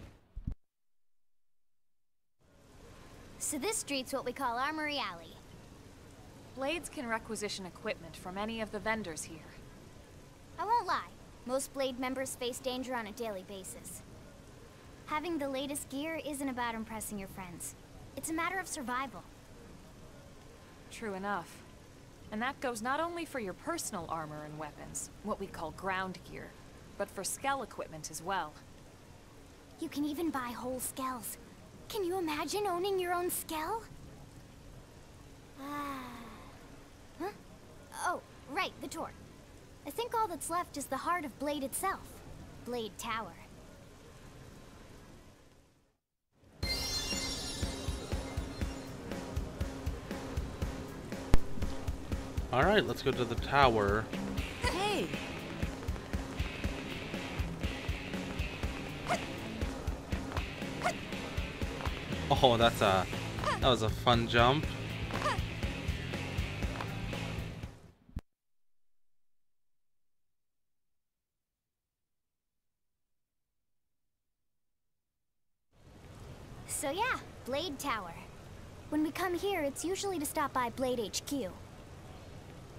So this street's what we call Armory Alley. Blades can requisition equipment from any of the vendors here. I won't lie, most Blade members face danger on a daily basis. Having the latest gear isn't about impressing your friends. It's a matter of survival. True enough. And that goes not only for your personal armor and weapons, what we call ground gear, but for skell equipment as well. You can even buy whole skells. Can you imagine owning your own skell? Huh? Oh, right, the tour. I think all that's left is the heart of Blade itself. Blade Tower. Alright, let's go to the tower. Hey! Oh, that was a fun jump. So yeah, Blade Tower. When we come here, it's usually to stop by Blade HQ.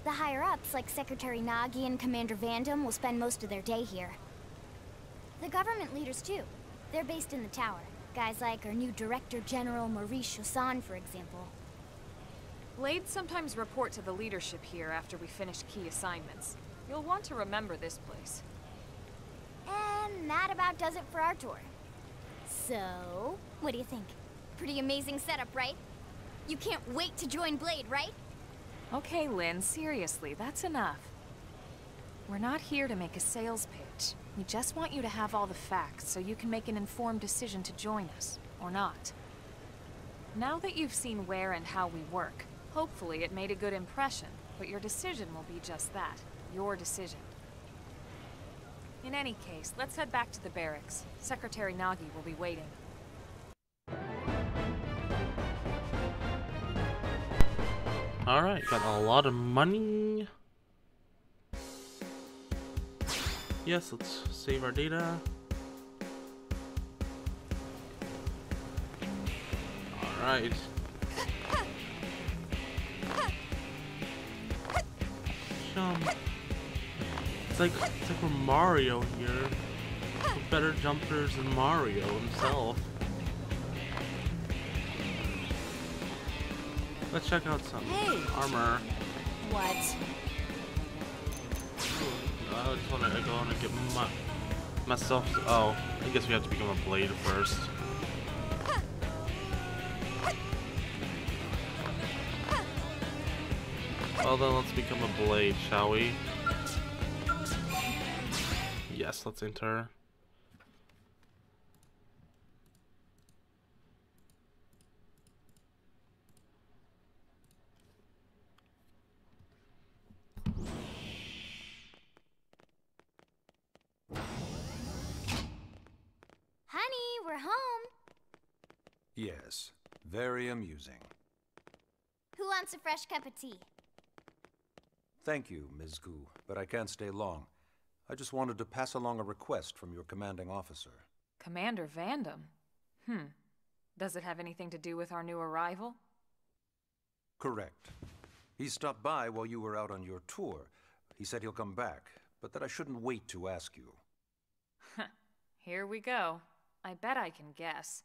The higher-ups, like Secretary Nagi and Commander Vandam, will spend most of their day here. The government leaders, too. They're based in the tower. Guys like our new Director General Maurice Chosan, for example. Blades sometimes report to the leadership here after we finish key assignments. You'll want to remember this place. And that about does it for our tour. So, what do you think? Pretty amazing setup, right? You can't wait to join Blade, right? Okay, Lynn, seriously, that's enough. We're not here to make a sales pitch. We just want you to have all the facts so you can make an informed decision to join us, or not. Now that you've seen where and how we work, hopefully it made a good impression, but your decision will be just that, your decision. In any case, let's head back to the barracks. Secretary Nagi will be waiting. Alright, got a lot of money. Yes, let's save our data. Alright. Jump. It's like we're Mario here. We're better jumpers than Mario himself. Let's check out some armor. What? I just want to go on and get myself. Oh, I guess we have to become a blade first. Well then, let's become a blade, shall we? Yes, let's enter. Honey, we're home. Yes, very amusing. Who wants a fresh cup of tea? Thank you, Ms. Gu, but I can't stay long. I just wanted to pass along a request from your commanding officer. Commander Vandam? Does it have anything to do with our new arrival? Correct. He stopped by while you were out on your tour. He said he'll come back, but that I shouldn't wait to ask you. Here we go. I bet I can guess.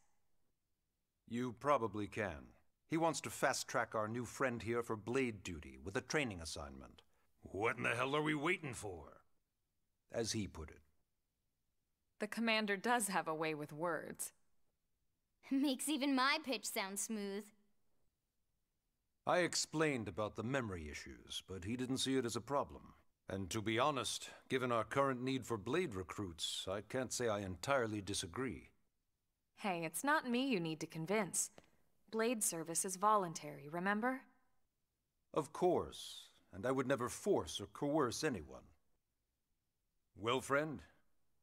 You probably can. He wants to fast-track our new friend here for blade duty with a training assignment. What in the hell are we waiting for? As he put it. The commander does have a way with words. Makes even my pitch sound smooth. I explained about the memory issues, but he didn't see it as a problem. And to be honest, given our current need for blade recruits, I can't say I entirely disagree. Hey, it's not me you need to convince. Blade service is voluntary, remember? Of course, and I would never force or coerce anyone. Well, friend,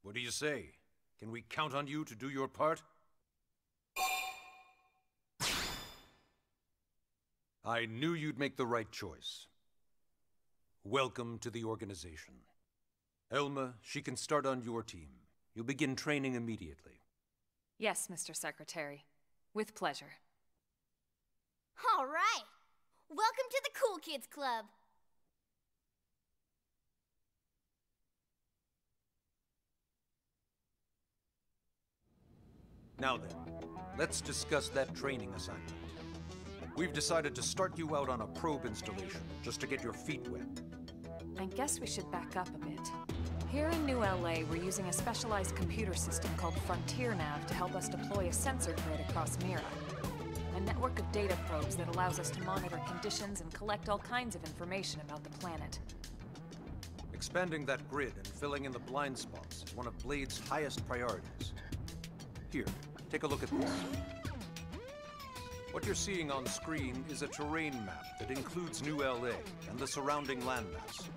what do you say? Can we count on you to do your part? I knew you'd make the right choice. Welcome to the organization. Elma, she can start on your team. You'll begin training immediately. Yes, Mr. Secretary. With pleasure. All right. Welcome to the Cool Kids Club. Now then, let's discuss that training assignment. We've decided to start you out on a probe installation, just to get your feet wet. I guess we should back up a bit. Here in New LA, we're using a specialized computer system called Frontier Nav to help us deploy a sensor grid across Mira. A network of data probes that allows us to monitor conditions and collect all kinds of information about the planet. Expanding that grid and filling in the blind spots is one of Blade's highest priorities. Here, take a look at this. What you're seeing on screen is a terrain map that includes New LA and the surrounding landmass.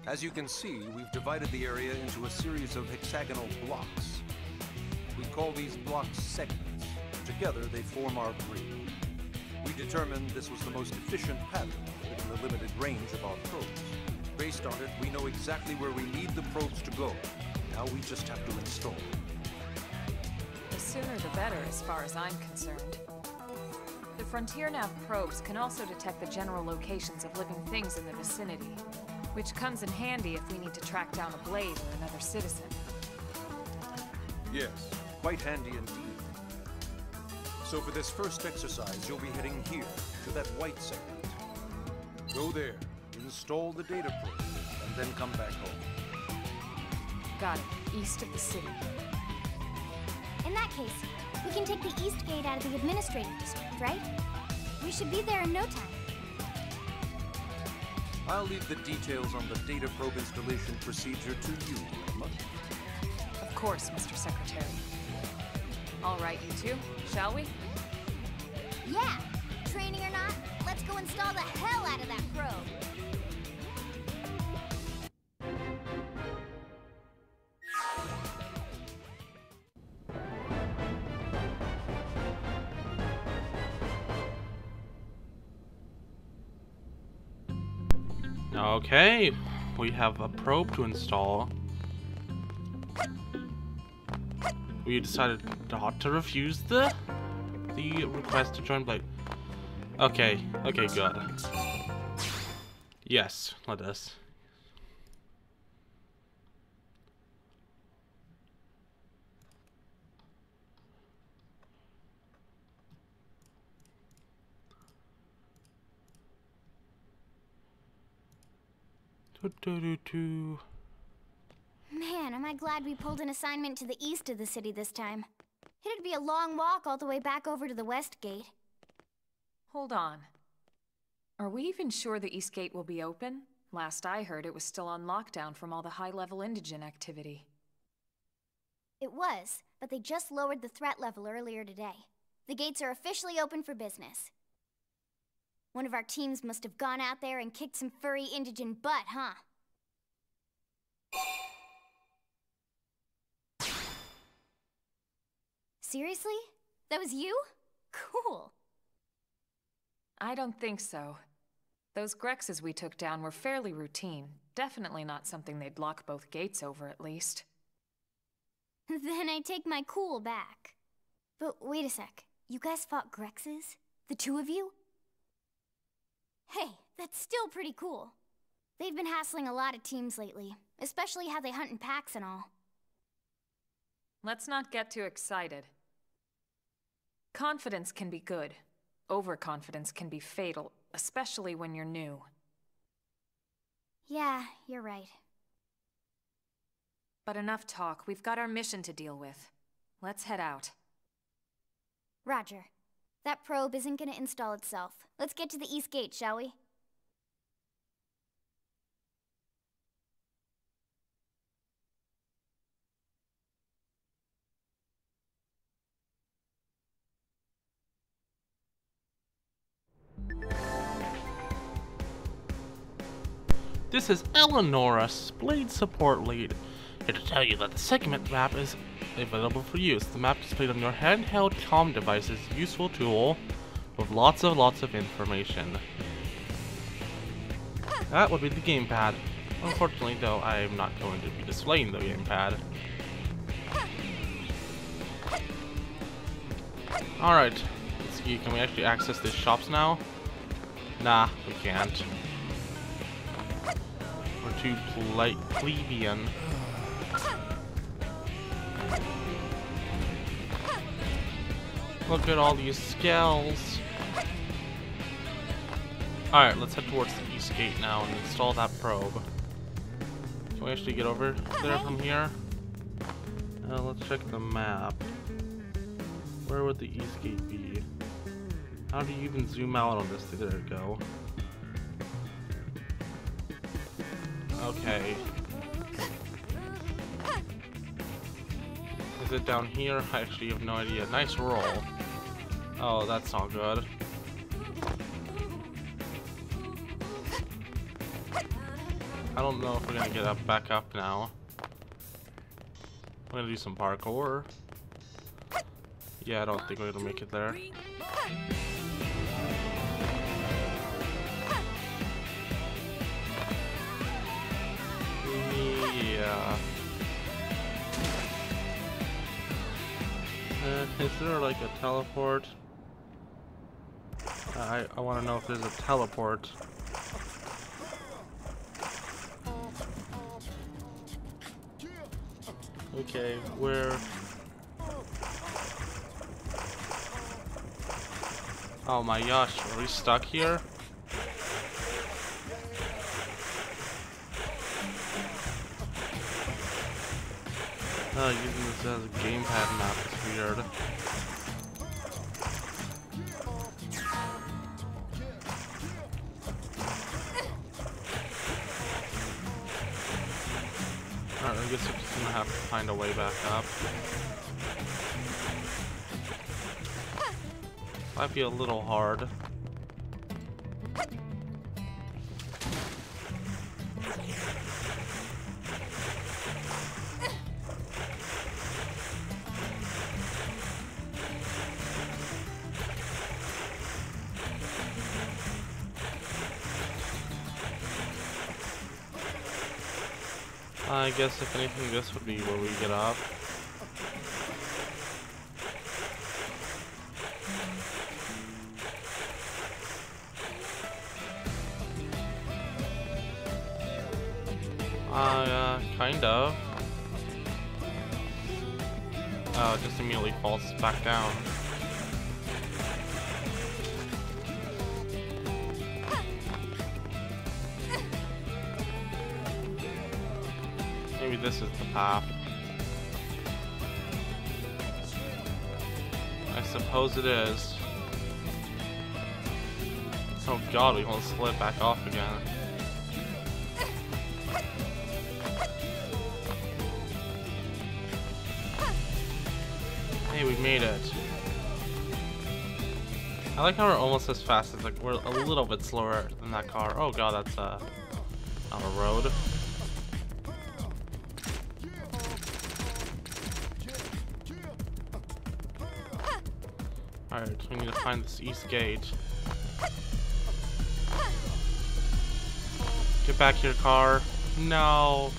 As you can see, we've divided the area into a series of hexagonal blocks. We call these blocks segments. Together, they form our grid. We determined this was the most efficient pattern within the limited range of our probes. Based on it, we know exactly where we need the probes to go. Now we just have to install them. The sooner the better, as far as I'm concerned. The Frontier Nav probes can also detect the general locations of living things in the vicinity, which comes in handy if we need to track down a Blade or another citizen. Yes, quite handy indeed. So for this first exercise, you'll be heading here, to that white segment. Go there, install the data probe, and then come back home. Got it. East of the city. In that case, we can take the East Gate out of the administrative district, right? We should be there in no time. I'll leave the details on the data probe installation procedure to you, Elma. Of course, Mr. Secretary. All right, you two, shall we? Yeah! Training or not, let's go install the hell out of that probe! Okay, we have a probe to install. We decided not to refuse the request to join Blade. Okay, good. Yes, let us. Man, am I glad we pulled an assignment to the east of the city this time. It'd be a long walk all the way back over to the West Gate. Hold on. Are we even sure the East Gate will be open? Last I heard, it was still on lockdown from all the high-level indigent activity. It was, but they just lowered the threat level earlier today. The gates are officially open for business. One of our teams must have gone out there and kicked some furry indigent butt, huh? Seriously? That was you? Cool. I don't think so. Those Grexes we took down were fairly routine. Definitely not something they'd lock both gates over, at least. Then I take my cool back. But wait a sec. You guys fought Grexes? The two of you? Hey, that's still pretty cool. They've been hassling a lot of teams lately, especially how they hunt in packs and all. Let's not get too excited. Confidence can be good. Overconfidence can be fatal, especially when you're new. Yeah, you're right. But enough talk. We've got our mission to deal with. Let's head out. Roger. That probe isn't gonna install itself. Let's get to the East Gate, shall we? This is Eleonora, Blade Support Lead, here to tell you that the segment map is available for use. The map displayed on your handheld comm device is a useful tool with lots of information. That would be the gamepad. Unfortunately, though, I am not going to be displaying the gamepad. Alright, let's see, can we actually access these shops now? Nah, we can't. We're too plebeian. Look at all these skills. Alright, let's head towards the east gate now and install that probe. Can we actually get over there from here? Let's check the map. Where would the east gate be? How do you even zoom out on this? There we go. Okay. Is it down here? I actually have no idea. Nice roll. Oh, that's not good. I don't know if we're gonna get up back up now. I'm gonna do some parkour. Yeah, I don't think we're gonna make it there. Yeah. Is there like a teleport? I want to know if there's a teleport. Okay, where? Oh my gosh, are we stuck here? Using this as a gamepad map is weird. Alright, I guess we're just gonna have to find a way back up. Might be a little hard. I guess if anything, this would be where we get up. Kind of. Oh, it just immediately falls back down. Maybe this is the path. I suppose it is. Oh god, we almost slid back off again. Hey, we made it. I like how we're almost as fast as, like, we're a little bit slower than that car. Oh god, that's on a road. Alright, we need to find this east gate. Get back here, car. No.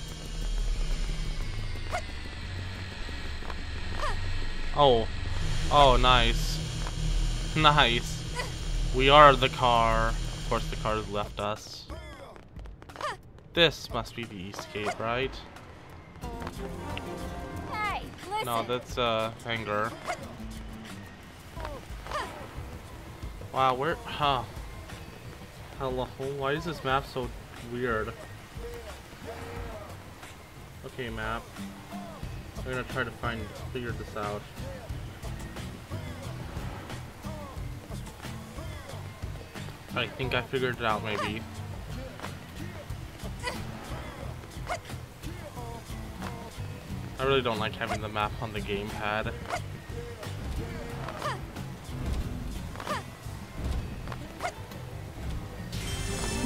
Oh. Oh, nice. Nice. We are the car. Of course, the car has left us. This must be the east gate, right? Hey, listen. No, that's Hanger. Wow, where? Huh. Hello. Why is this map so weird? Okay, map. We're gonna try to figure this out. I think I figured it out, maybe. I really don't like having the map on the gamepad.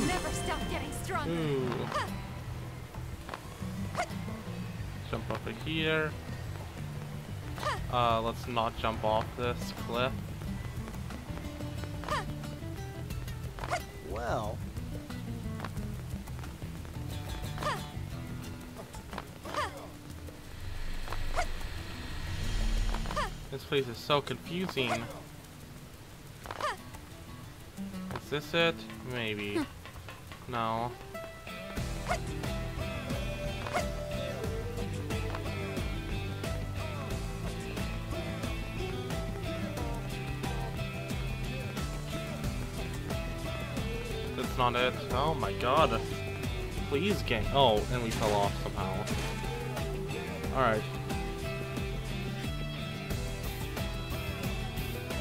Never stop getting stronger. Ooh. Jump over here. Let's not jump off this cliff. Well... This place is so confusing. Is this it? Maybe. No. That's not it. Oh my god. Please, gang. Oh, and we fell off somehow. Alright.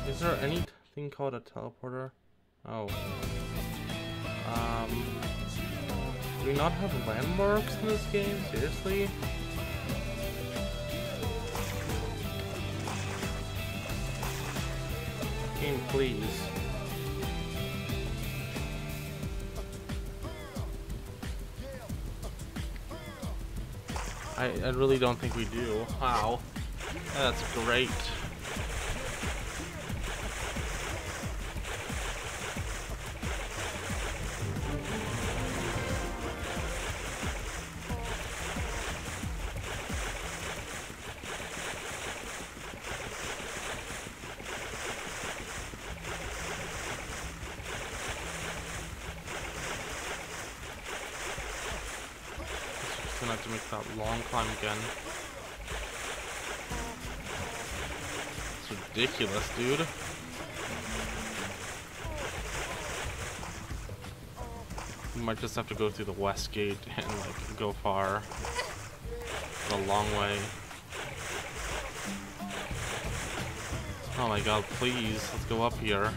Is there anything called a teleporter? Oh. Do we not have landmarks in this game? Seriously? Game, please. I really don't think we do. Wow. That's great. Gonna have to make that long climb again. It's ridiculous, dude. We might just have to go through the west gate and like go far. The long way. Oh my god, please, let's go up here.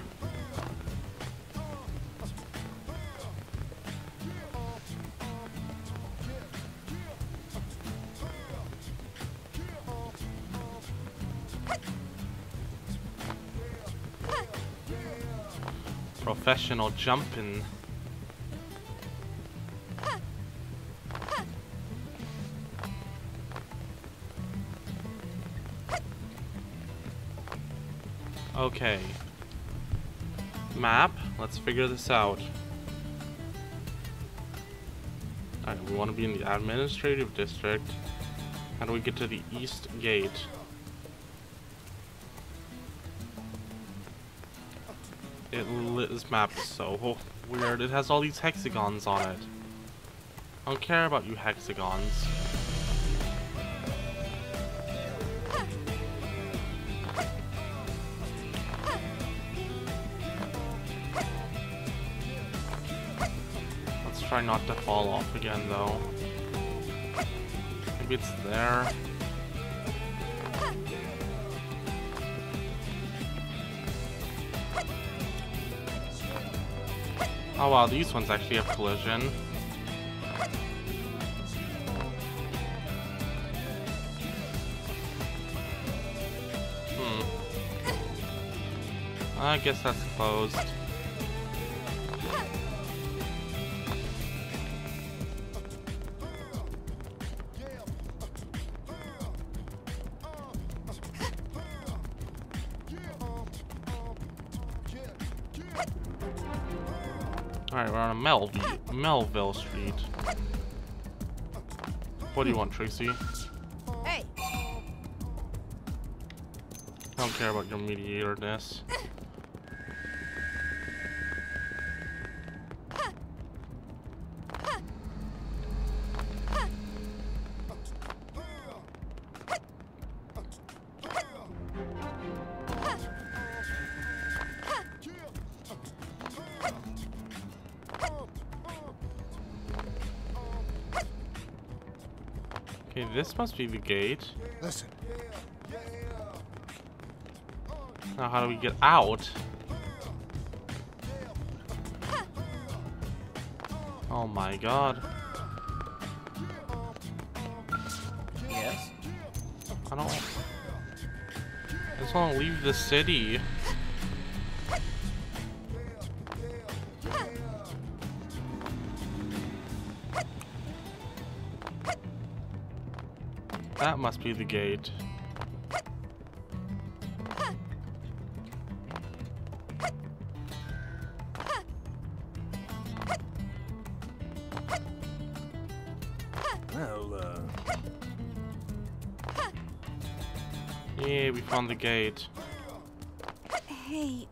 Professional jumping. Okay. Map. Let's figure this out. Alright, we want to be in the administrative district. How do we get to the east gate? This map is so weird. It has all these hexagons on it. I don't care about you hexagons. Let's try not to fall off again, though. Maybe it's there. Oh wow, these ones actually have collision. I guess that's closed. Alright, we're on a Melville Street. What do you want, Tracy? Hey! I don't care about your mediatorness. Okay, this must be the gate. Listen. Now how do we get out? Oh my god. Yes? I just want to leave the city. That must be the gate. Well, Yeah, we found the gate. Hey,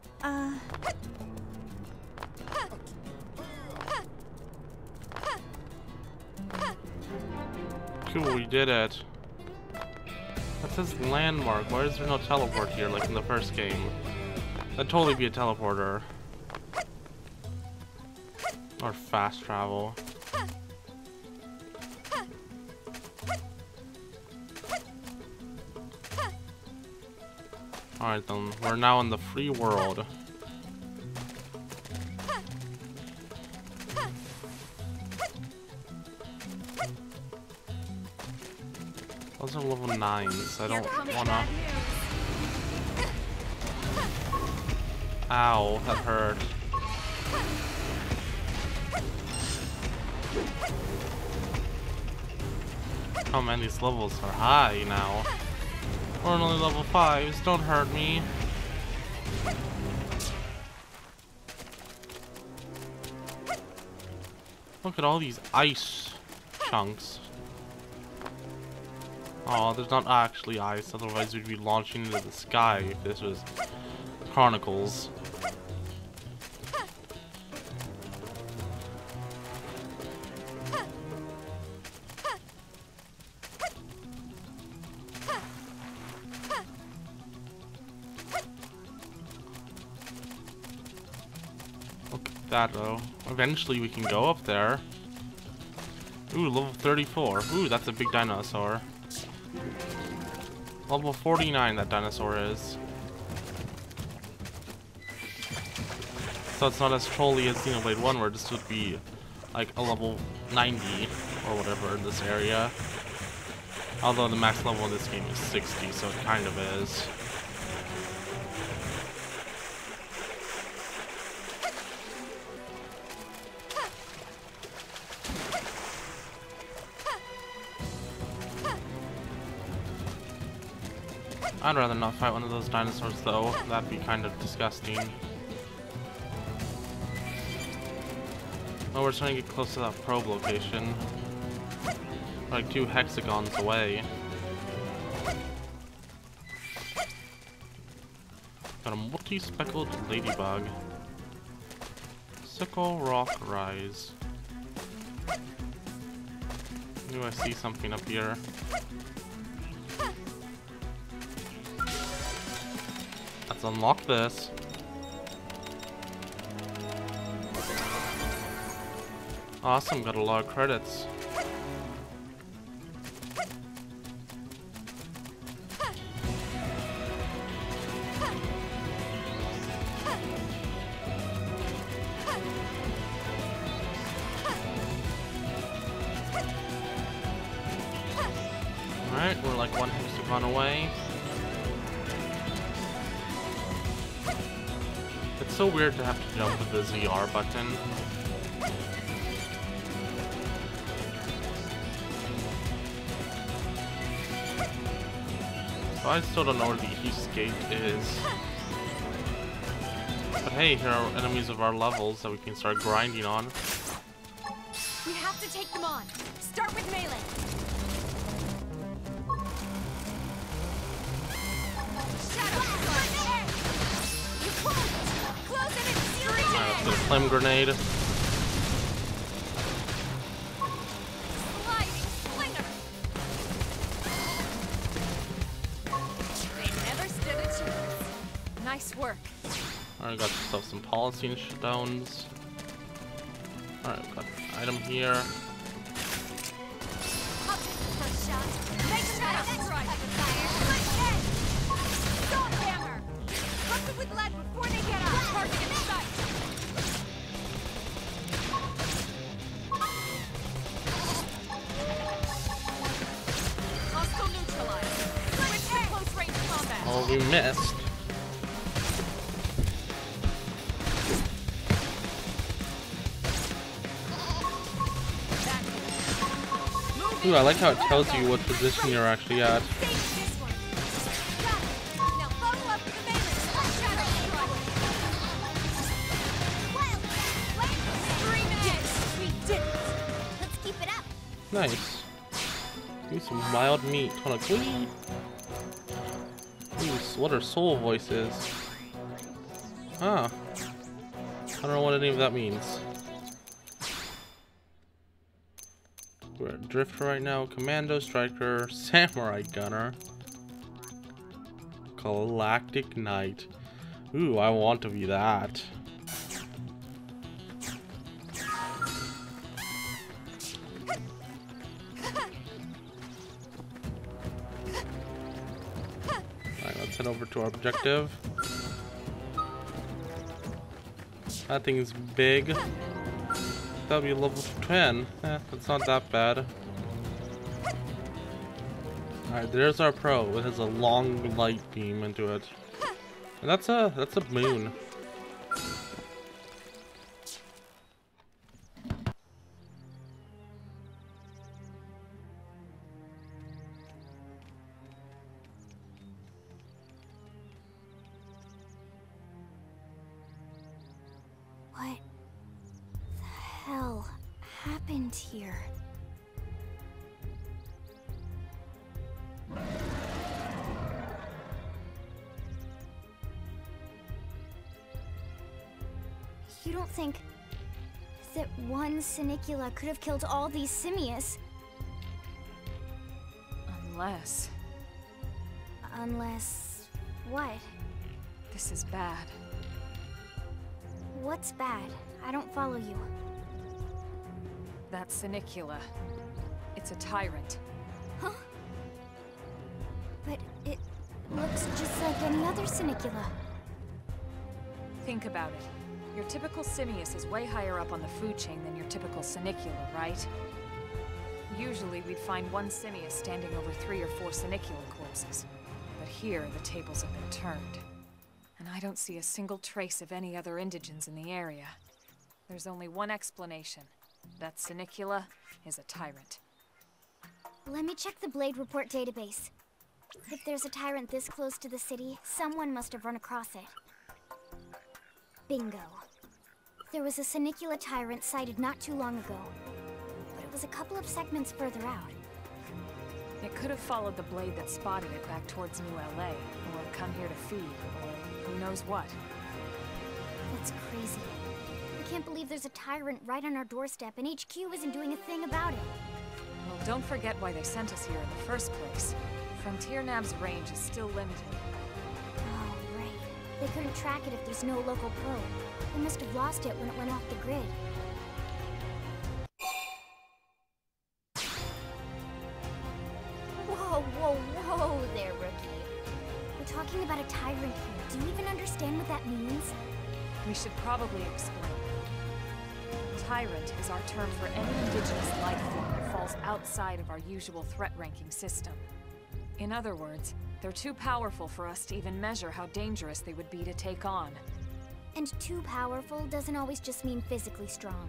Cool, we did it. That says landmark. Why is there no teleport here like in the first game? That'd totally be a teleporter. Or fast travel. Alright then, we're now in the free world. Those are level 9s. I don't wanna... Ow, that hurt. Oh man, these levels are high now. We're only level 5s, don't hurt me. Look at all these ice chunks. Oh, there's not actually ice, otherwise we'd be launching into the sky if this was Chronicles. Look at that though. Eventually we can go up there. Ooh, level 34. Ooh, that's a big dinosaur. Level 49 that dinosaur is. So it's not as trolly as Xenoblade 1 where this would be like a level 90 or whatever in this area. Although the max level in this game is 60, so it kind of is. I'd rather not fight one of those dinosaurs though, that'd be kind of disgusting. Oh, we're starting to get close to that probe location. We're like 2 hexagons away. Got a multi-speckled ladybug. Sickle rock rise. Do I see something up here? Let's unlock this. Awesome, got a lot of credits. Alright, we're like 1 hexagon away. It's so weird to have to jump with the ZR button. So I still don't know where the East Gate is. But hey, here are enemies of our levels that we can start grinding on. we have to take them on. Start with melee. Alright, let's get a flame grenade. Nice work. Alright, got yourself some Polystone stones. Alright, we've got an item here. First shot. Make that right. Stop hammer. Pump them with lead before they get up. Target in sight. Hostile neutralized. Switch to close range combat. Oh, we missed. Ooh, I like how it tells you what position you're actually at. Let's keep it up. Nice. Give me some wild meat. Hold on, can we... Ooh, what are soul voices? Huh. I don't know what any of that means. We're a drifter right now. Commando, striker, samurai gunner. Galactic Knight. Ooh, I want to be that. Alright, let's head over to our objective. That thing is big. That'll be level 10. That's not that bad. Alright, there's our probe. It has a long light beam into it. And that's a moon. What the hell happened here? You don't think that one Sinicula could have killed all these simius? Unless... Unless... what? This is bad. What's bad? I don't follow you. That Sinicula. It's a tyrant. Huh? But it looks just like any other Sinicula. Think about it. Your typical simius is way higher up on the food chain than your typical Sinicula, right? Usually we'd find one simius standing over 3 or 4 Sinicula corpses. But here, the tables have been turned. And I don't see a single trace of any other indigents in the area. There's only one explanation. That Sinicula is a tyrant. Let me check the Blade Report database. If there's a tyrant this close to the city, someone must have run across it. Bingo. There was a Sinicula tyrant sighted not too long ago, but it was a couple of segments further out. It could have followed the blade that spotted it back towards New LA, or come here to feed, or who knows what. That's crazy. I can't believe there's a tyrant right on our doorstep, and HQ isn't doing a thing about it. Well, don't forget why they sent us here in the first place. Frontier Nav's range is still limited. Oh, right. They couldn't track it if there's no local probe. They must have lost it when it went off the grid. Whoa, whoa, whoa there, rookie. We're talking about a tyrant here. Do you even understand what that means? We should probably explain. Tyrant is our term for any indigenous life form that falls outside of our usual threat ranking system. In other words, they're too powerful for us to even measure how dangerous they would be to take on. And too powerful doesn't always just mean physically strong.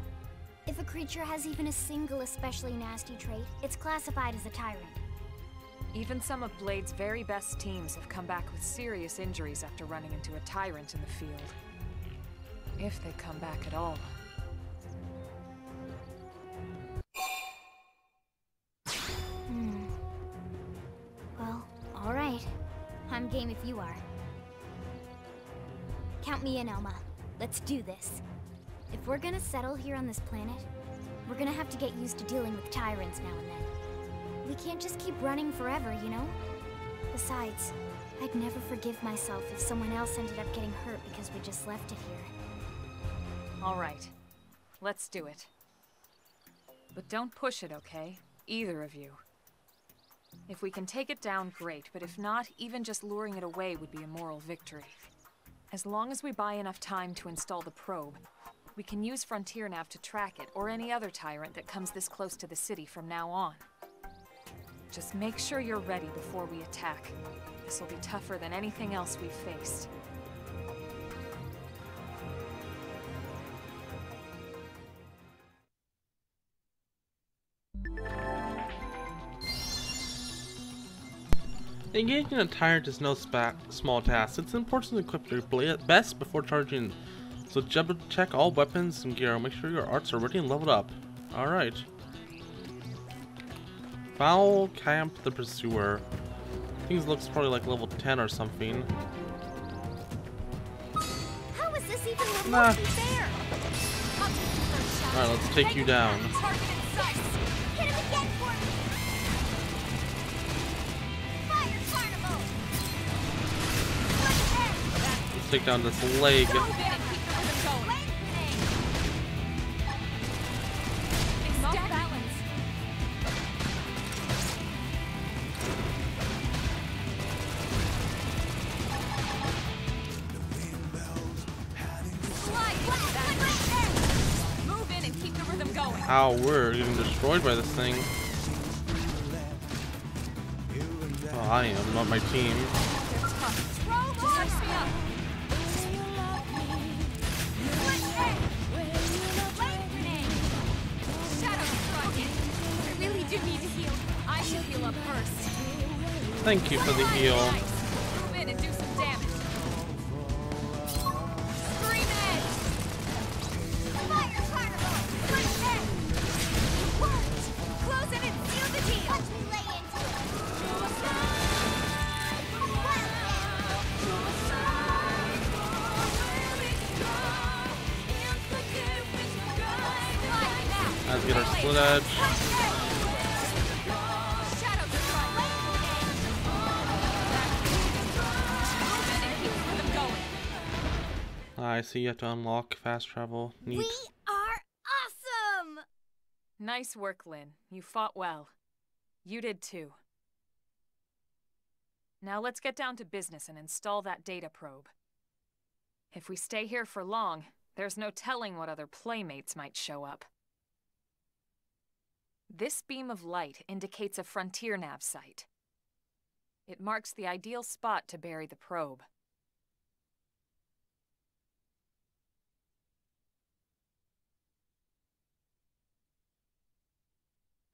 If a creature has even a single especially nasty trait, it's classified as a tyrant. Even some of Blade's very best teams have come back with serious injuries after running into a tyrant in the field. If they come back at all. Well, alright. I'm game if you are. Count me in, Elma. Let's do this. If we're gonna settle here on this planet, we're gonna have to get used to dealing with tyrants now and then. We can't just keep running forever, you know? Besides, I'd never forgive myself if someone else ended up getting hurt because we just left it here. All right. Let's do it. But don't push it, okay? Either of you. If we can take it down, great, but if not, even just luring it away would be a moral victory. As long as we buy enough time to install the probe, we can use Frontier Nav to track it, or any other tyrant that comes this close to the city from now on. Just make sure you're ready before we attack. This will be tougher than anything else we've faced. Engaging a tyrant is no small task. It's important to equip your blade best before charging. So double check all weapons and gear. Make sure your arts are ready and leveled up. Alright. Foul Camp the Pursuer. Things looks probably like level 10 or something. How is this even remotely Nah. fair? Alright, let's take you down. Hit him again for me! Fire Carnival! Let's take down this leg. Ow, we're getting destroyed by this thing. Oh, I am, not my team. I really do need to heal. I should heal up first. Thank you for the heal. Move in and do some damage. Scream it! Fire Carnival! Close in and seal the deal! Watch me lay into it! Let's get our split edge. I see you have to unlock fast travel. Neat. We are awesome! Nice work, Lynn. You fought well. You did too. Now let's get down to business and install that data probe. If we stay here for long, there's no telling what other playmates might show up. This beam of light indicates a frontier nav site. It marks the ideal spot to bury the probe.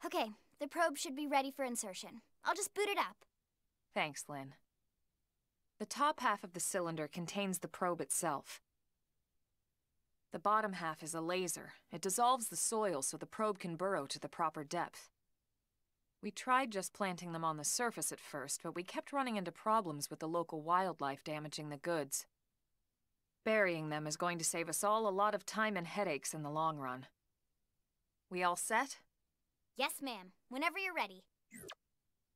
Okay, the probe should be ready for insertion. I'll just boot it up. Thanks, Lynn. The top half of the cylinder contains the probe itself. The bottom half is a laser. It dissolves the soil so the probe can burrow to the proper depth. We tried just planting them on the surface at first, but we kept running into problems with the local wildlife damaging the goods. Burying them is going to save us all a lot of time and headaches in the long run. We all set? Yes, ma'am. Whenever you're ready.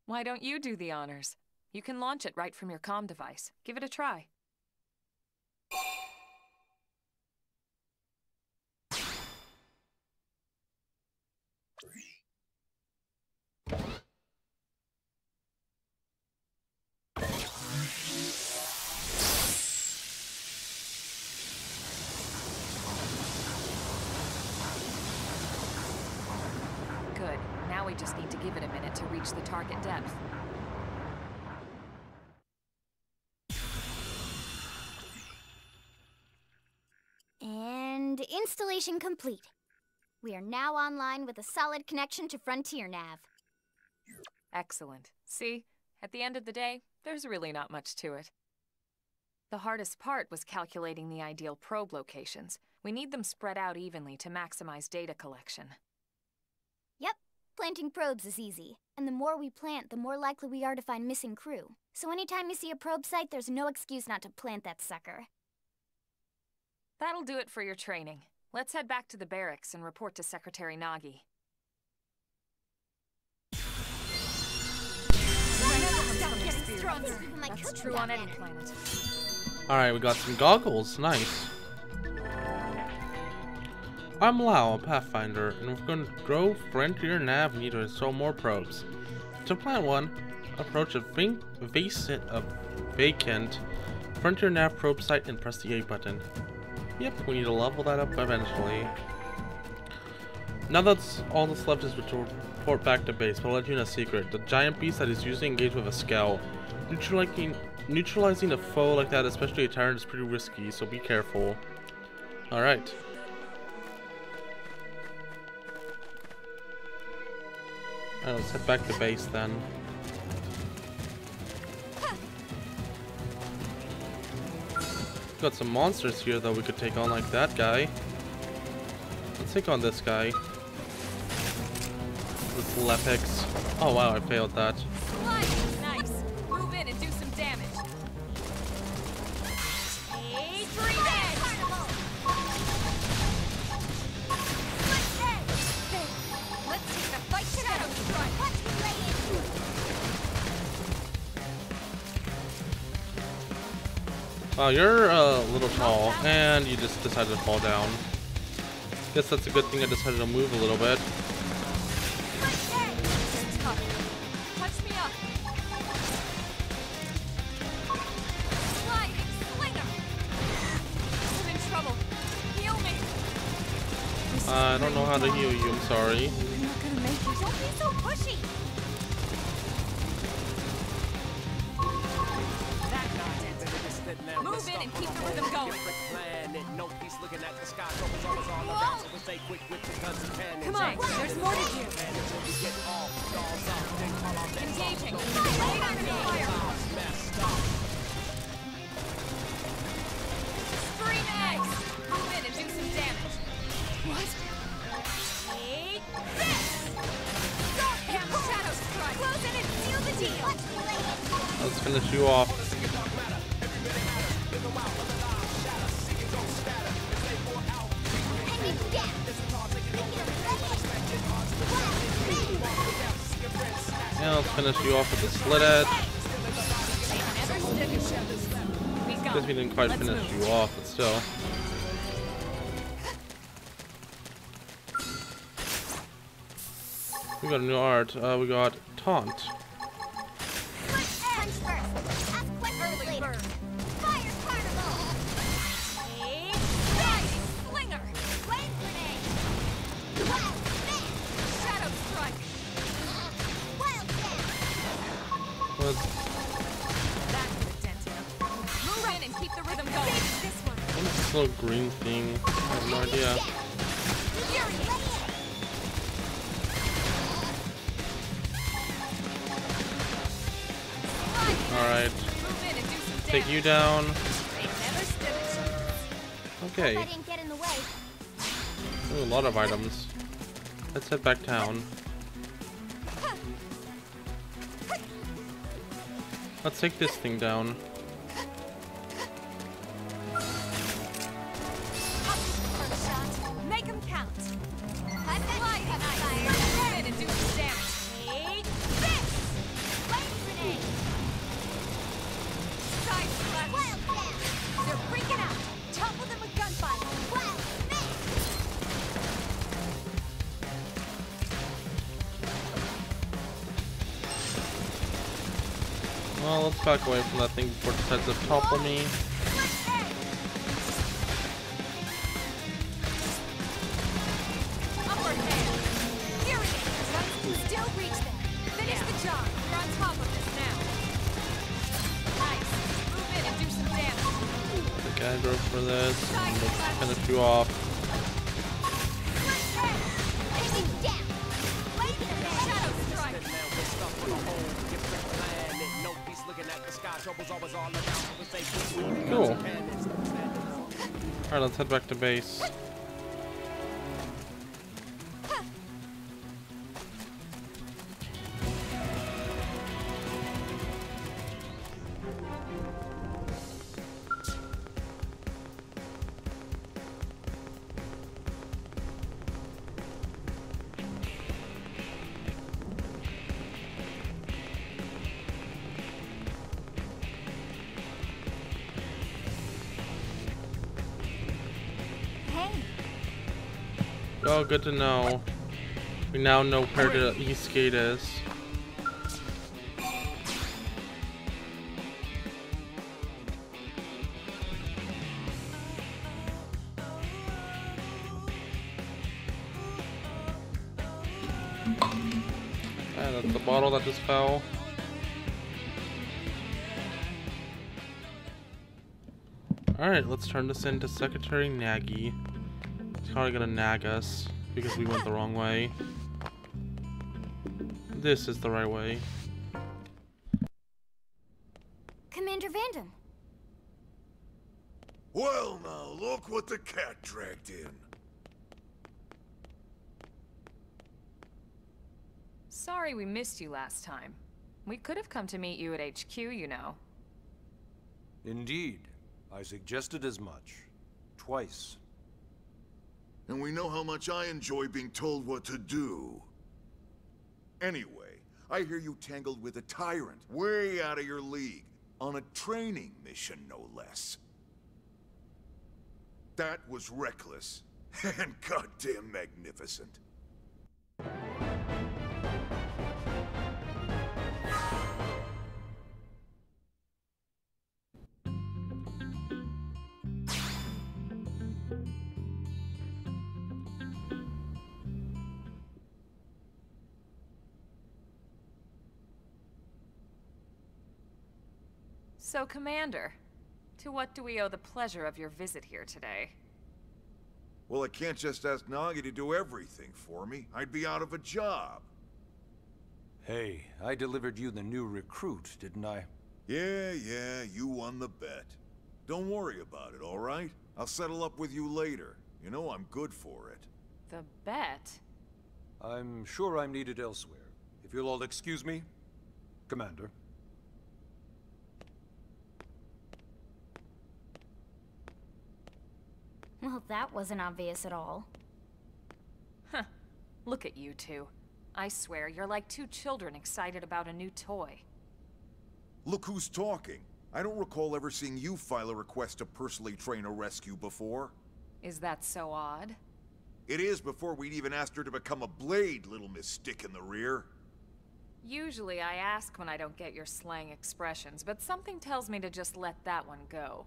Why don't you do the honors? You can launch it right from your comm device. Give it a try. Good. Now we just need to give it a minute to reach the target depth. And installation complete. We are now online with a solid connection to Frontier Nav. Excellent. See? At the end of the day, there's really not much to it. The hardest part was calculating the ideal probe locations. We need them spread out evenly to maximize data collection. Yep, planting probes is easy. And the more we plant, the more likely we are to find missing crew. So anytime you see a probe site, there's no excuse not to plant that sucker. That'll do it for your training. Let's head back to the barracks and report to Secretary Nagi. That's true on any planet. Alright, we got some goggles. Nice. I'm Lau, a Pathfinder, and we're going to grow Frontier Nav and need to install more probes. To plant one, approach a vacant Frontier Nav probe site and press the A button. Yep, we need to level that up eventually. Now that's all that's left is to report back to base, but I'll let you in a secret. The giant beast that is usually engaged with a scout. Neutralizing a foe like that, especially a tyrant, is pretty risky, so be careful. Alright. Alright, let's head back to base then. Got some monsters here that we could take on, like that guy. Let's take on this guy. This Lepics. Oh wow, I failed that. Nice. Move in and do some damage. Extreme edge. Let's take the fight shadow strike. Watch me lay into it. Wow, you're a little tall, and you just decided to fall down. Guess that's a good thing I decided to move a little bit. Touch me up. Sliding slinger. I'm in trouble. Heal me. I don't know how to heal you, I'm sorry. I'm not gonna make it. Don't be so pushy. Move in and keep the rhythm going. Come on, there's more to do. Engaging. Lay down your fire. Extreme eggs. Move in and do some damage. What? Take this. Shadow strike. Close in and seal the deal. Let's finish you off. Yeah, let's finish you off with the slit edge. Guess we didn't quite finish you off, but still. We got a new art. We got Taunt. What is this little green thing? I have no idea. Alright. Take you down. Okay. Ooh, a lot of items. Let's head back down. Let's take this thing down. Make them count. And do some damage. Take this. Side slash. They're freaking out. Topple them with gunfire. Well, let's back away from that thing before it decides to topple me. Upward hand. Here we go. Can still reach them. Finish the job. You're on top of this now. Nice. Move in and do some damage. The aggro for this. Let's finish you off. Cool. Alright, let's head back to base. Oh, good to know. We now know where the East Gate is. And that's the bottle that just fell. Alright, let's turn this into Secretary Nagy. He's probably gonna nag us because we went the wrong way. This is the right way. Commander Vanden. Well now, look what the cat dragged in. Sorry we missed you last time. We could have come to meet you at HQ, you know. Indeed. I suggested as much. Twice. And we know how much I enjoy being told what to do. Anyway, I hear you tangled with a tyrant, way out of your league, on a training mission, no less. That was reckless, and goddamn magnificent. So, Commander, to what do we owe the pleasure of your visit here today? Well, I can't just ask Nagi to do everything for me. I'd be out of a job. Hey, I delivered you the new recruit, didn't I? Yeah, you won the bet. Don't worry about it, all right? I'll settle up with you later. You know I'm good for it. The bet? I'm sure I'm needed elsewhere. If you'll all excuse me, Commander. Well, that wasn't obvious at all. Huh. Look at you two. I swear, you're like two children excited about a new toy. Look who's talking. I don't recall ever seeing you file a request to personally train a rescue before. Is that so odd? It is before we'd even asked her to become a blade, little Miss Stick in the Rear. Usually I ask when I don't get your slang expressions, but something tells me to just let that one go.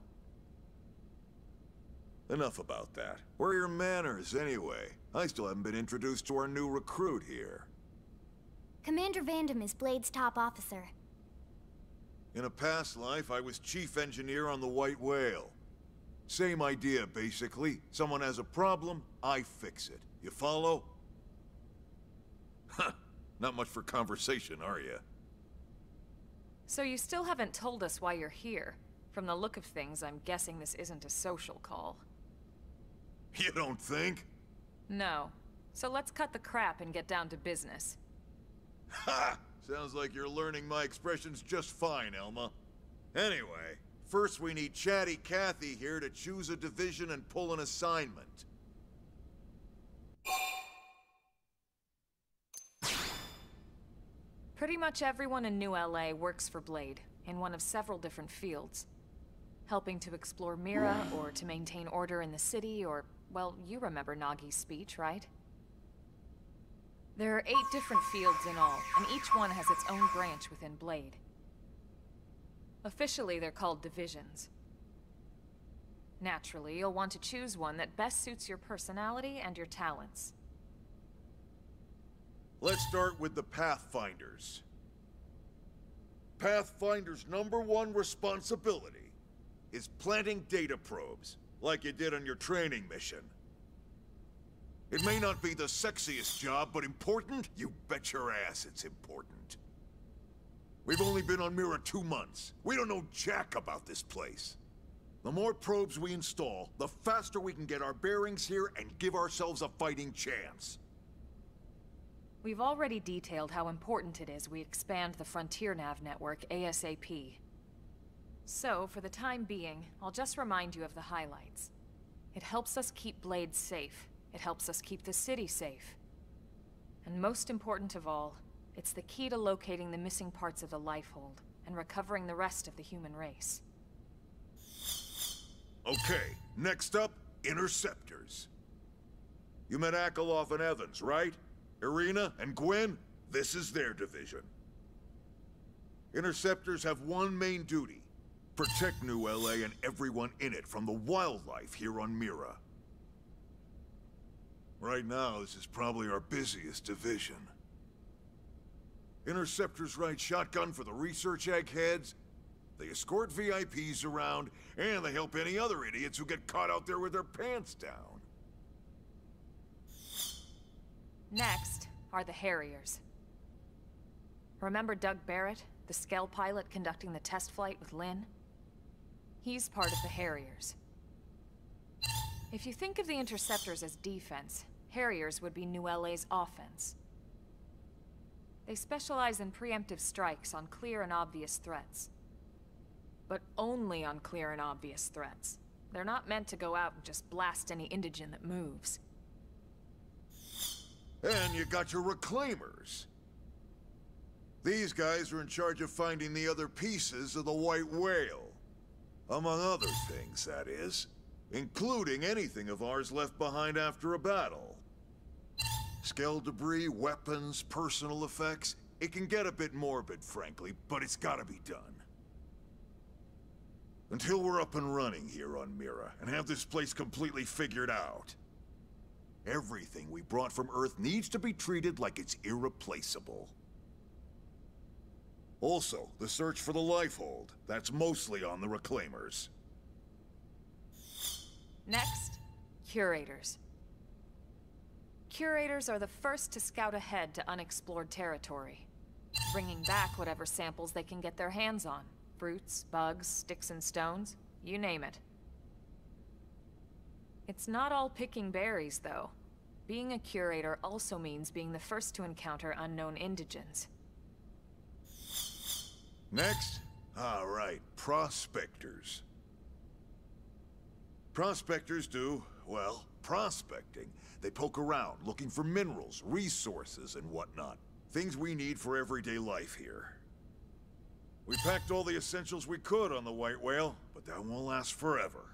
Enough about that. Where are your manners, anyway? I still haven't been introduced to our new recruit here. Commander Vandam is Blade's top officer. In a past life, I was chief engineer on the White Whale. Same idea, basically. Someone has a problem, I fix it. You follow? Huh. Not much for conversation, are you? So you still haven't told us why you're here. From the look of things, I'm guessing this isn't a social call. You don't think? No. So let's cut the crap and get down to business. Ha! Sounds like you're learning my expressions just fine, Elma. Anyway, first we need Chatty Cathy here to choose a division and pull an assignment. Pretty much everyone in New LA works for Blade, in one of several different fields. Helping to explore Mira, or to maintain order in the city, or, well, you remember Nagi's speech, right? There are 8 different fields in all, and each one has its own branch within Blade. Officially, they're called divisions. Naturally, you'll want to choose one that best suits your personality and your talents. Let's start with the Pathfinders. Pathfinder's #1 responsibility is planting data probes, like you did on your training mission. It may not be the sexiest job, but important? You bet your ass it's important. We've only been on Mira 2 months. We don't know jack about this place. The more probes we install, the faster we can get our bearings here and give ourselves a fighting chance. We've already detailed how important it is we expand the Frontier Nav network ASAP. So, for the time being, I'll just remind you of the highlights. It helps us keep Blade safe. It helps us keep the city safe. And most important of all, it's the key to locating the missing parts of the Lifehold and recovering the rest of the human race. Okay, next up, Interceptors. You met Akeloff and Evans, right? Irina and Gwen? This is their division. Interceptors have one main duty. Protect New LA and everyone in it from the wildlife here on Mira. Right now, this is probably our busiest division. Interceptors ride shotgun for the research eggheads, they escort VIPs around, and they help any other idiots who get caught out there with their pants down. Next are the Harriers. Remember Doug Barrett, the Skell pilot conducting the test flight with Lynn? He's part of the Harriers. If you think of the Interceptors as defense, Harriers would be New LA's offense. They specialize in preemptive strikes on clear and obvious threats. But only on clear and obvious threats. They're not meant to go out and just blast any indigene that moves. And you got your reclaimers. These guys are in charge of finding the other pieces of the White Whale. Among other things, that is. Including anything of ours left behind after a battle. Skell debris, weapons, personal effects. It can get a bit morbid, frankly, but it's gotta be done. Until we're up and running here on Mira, and have this place completely figured out. Everything we brought from Earth needs to be treated like it's irreplaceable. Also, the search for the Lifehold. That's mostly on the Reclaimers. Next, Curators. Curators are the first to scout ahead to unexplored territory, bringing back whatever samples they can get their hands on. Fruits, bugs, sticks and stones, you name it. It's not all picking berries, though. Being a curator also means being the first to encounter unknown indigens. Next? All right, prospectors. Prospectors do, well, prospecting. They poke around, looking for minerals, resources, and whatnot. Things we need for everyday life here. We packed all the essentials we could on the White Whale, but that won't last forever.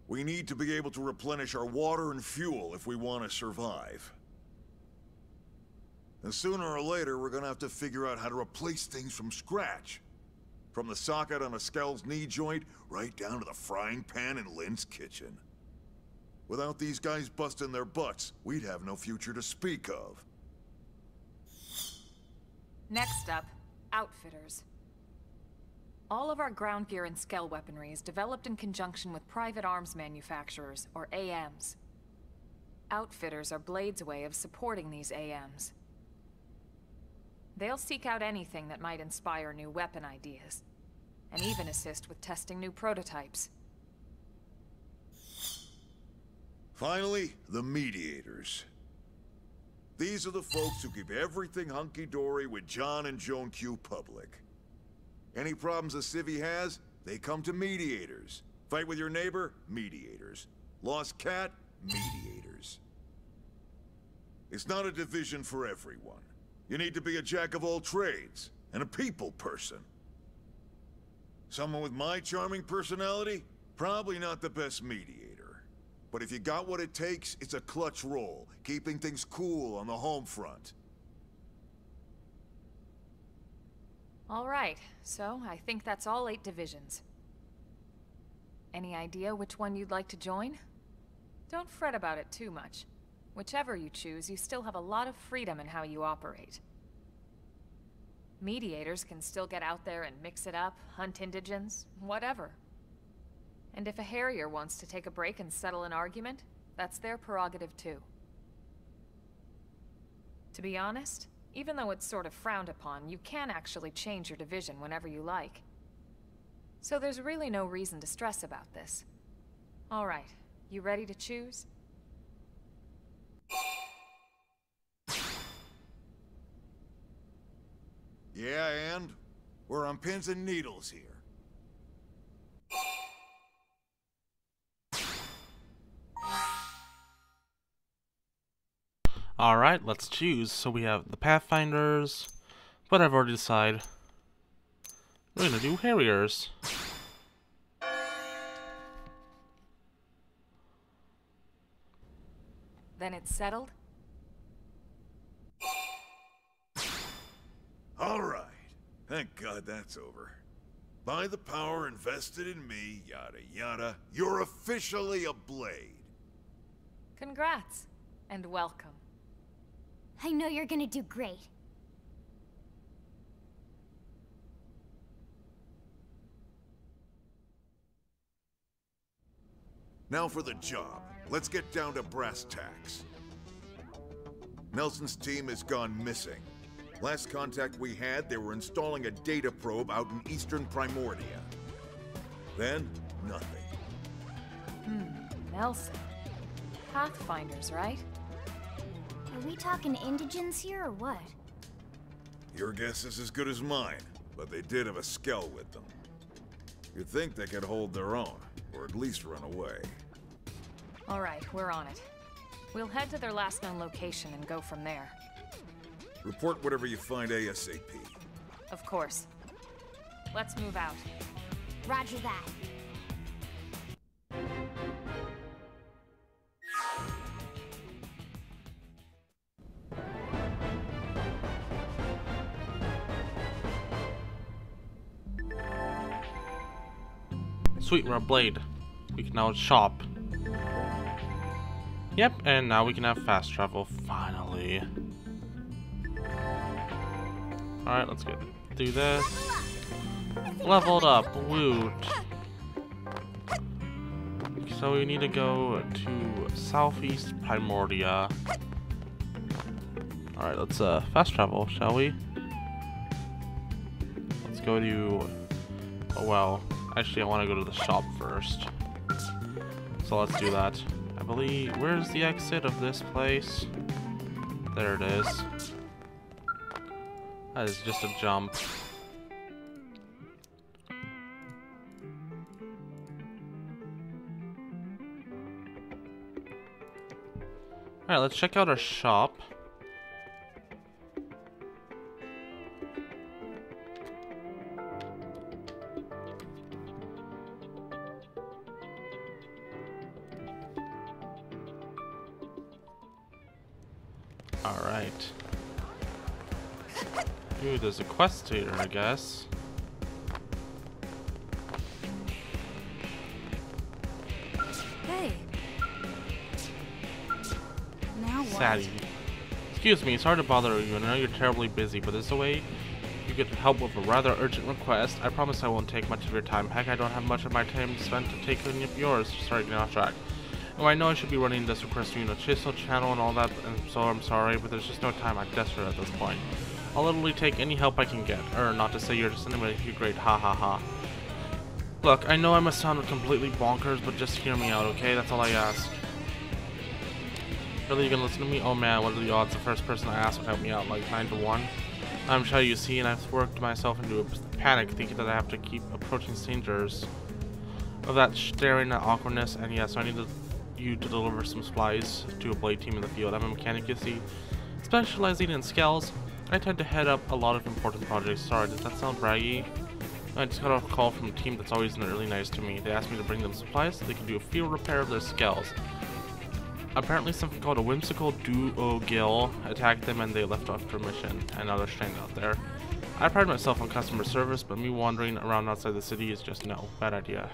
We need to be able to replenish our water and fuel if we want to survive. And sooner or later, we're gonna have to figure out how to replace things from scratch. From the socket on a Skell's knee joint, right down to the frying pan in Lynn's kitchen. Without these guys busting their butts, we'd have no future to speak of. Next up, Outfitters. All of our ground gear and Skell weaponry is developed in conjunction with private arms manufacturers, or AMs. Outfitters are Blade's way of supporting these AMs. They'll seek out anything that might inspire new weapon ideas, and even assist with testing new prototypes. Finally, the Mediators. These are the folks who keep everything hunky-dory with John and Joan Q public. Any problems a civvy has, they come to Mediators. Fight with your neighbor? Mediators. Lost cat? Mediators. It's not a division for everyone. You need to be a jack of all trades, and a people person. Someone with my charming personality? Probably not the best mediator. But if you got what it takes, it's a clutch role, keeping things cool on the home front. All right, so I think that's all 8 divisions. Any idea which one you'd like to join? Don't fret about it too much. Whichever you choose, you still have a lot of freedom in how you operate. Mediators can still get out there and mix it up, hunt indigens, whatever. And if a Harrier wants to take a break and settle an argument, that's their prerogative too. To be honest, even though it's sort of frowned upon, you can actually change your division whenever you like. So there's really no reason to stress about this. All right, you ready to choose? Yeah, and? We're on pins and needles here. Alright, let's choose. So we have the Pathfinders, but I've already decided we're gonna do Harriers. Then it's settled? Alright. Thank God that's over. By the power invested in me, yada yada, you're officially a Blade. Congrats, and welcome. I know you're gonna do great. Now for the job. Let's get down to brass tacks. Nelson's team has gone missing. Last contact we had, they were installing a data probe out in eastern Primordia. Then, nothing. Nelson. Pathfinders, right? Are we talking indigens here or what? Your guess is as good as mine, but they did have a skell with them. You'd think they could hold their own, or at least run away. All right, we're on it. We'll head to their last known location and go from there. Report whatever you find ASAP. Of course. Let's move out. Roger that. Sweet, we're a blade. We can now shop. Yep, and now we can have fast travel, finally. Alright, let's do this. Leveled up, woot. So we need to go to Southeast Primordia. Alright, let's fast travel, shall we? Let's go to... Oh well, actually I want to go to the shop first. So let's do that. I believe... Where's the exit of this place? There it is. That is just a jump. Alright, let's check out our shop. Alright. Ooh, there's a quest here, I guess. Hey. Now what? Sadie. Excuse me, sorry to bother you. I know you're terribly busy, but there's a way you could help with a rather urgent request. I promise I won't take much of your time. Heck, I don't have much of my time spent to take any of yours. Sorry, getting off track. Oh, I know I should be running this request to Chisel channel and all that, and so I'm sorry, but there's just no time. I'm desperate at this point. I'll literally take any help I can get. Not to say you're just anyway, you're great, ha ha ha. Look, I know I must sound completely bonkers, but just hear me out, okay? That's all I ask. Really, you gonna listen to me? Oh man, what are the odds the first person I ask would help me out, like 9 to 1? I'm shy, you see, and I've worked myself into a panic, thinking that I have to keep approaching strangers. Of that staring at awkwardness, and yes, I need you to deliver some supplies to a blade team in the field. I'm a mechanic, you see, specializing in scales. I tend to head up a lot of important projects. Sorry, does that sound braggy? I just got a call from a team that's always been really nice to me. They asked me to bring them supplies so they can do a field repair of their scales. Apparently something called a whimsical duo-gill attacked them and they left after a mission, and now they're stranded out there. I pride myself on customer service, but me wandering around outside the city is just no, bad idea.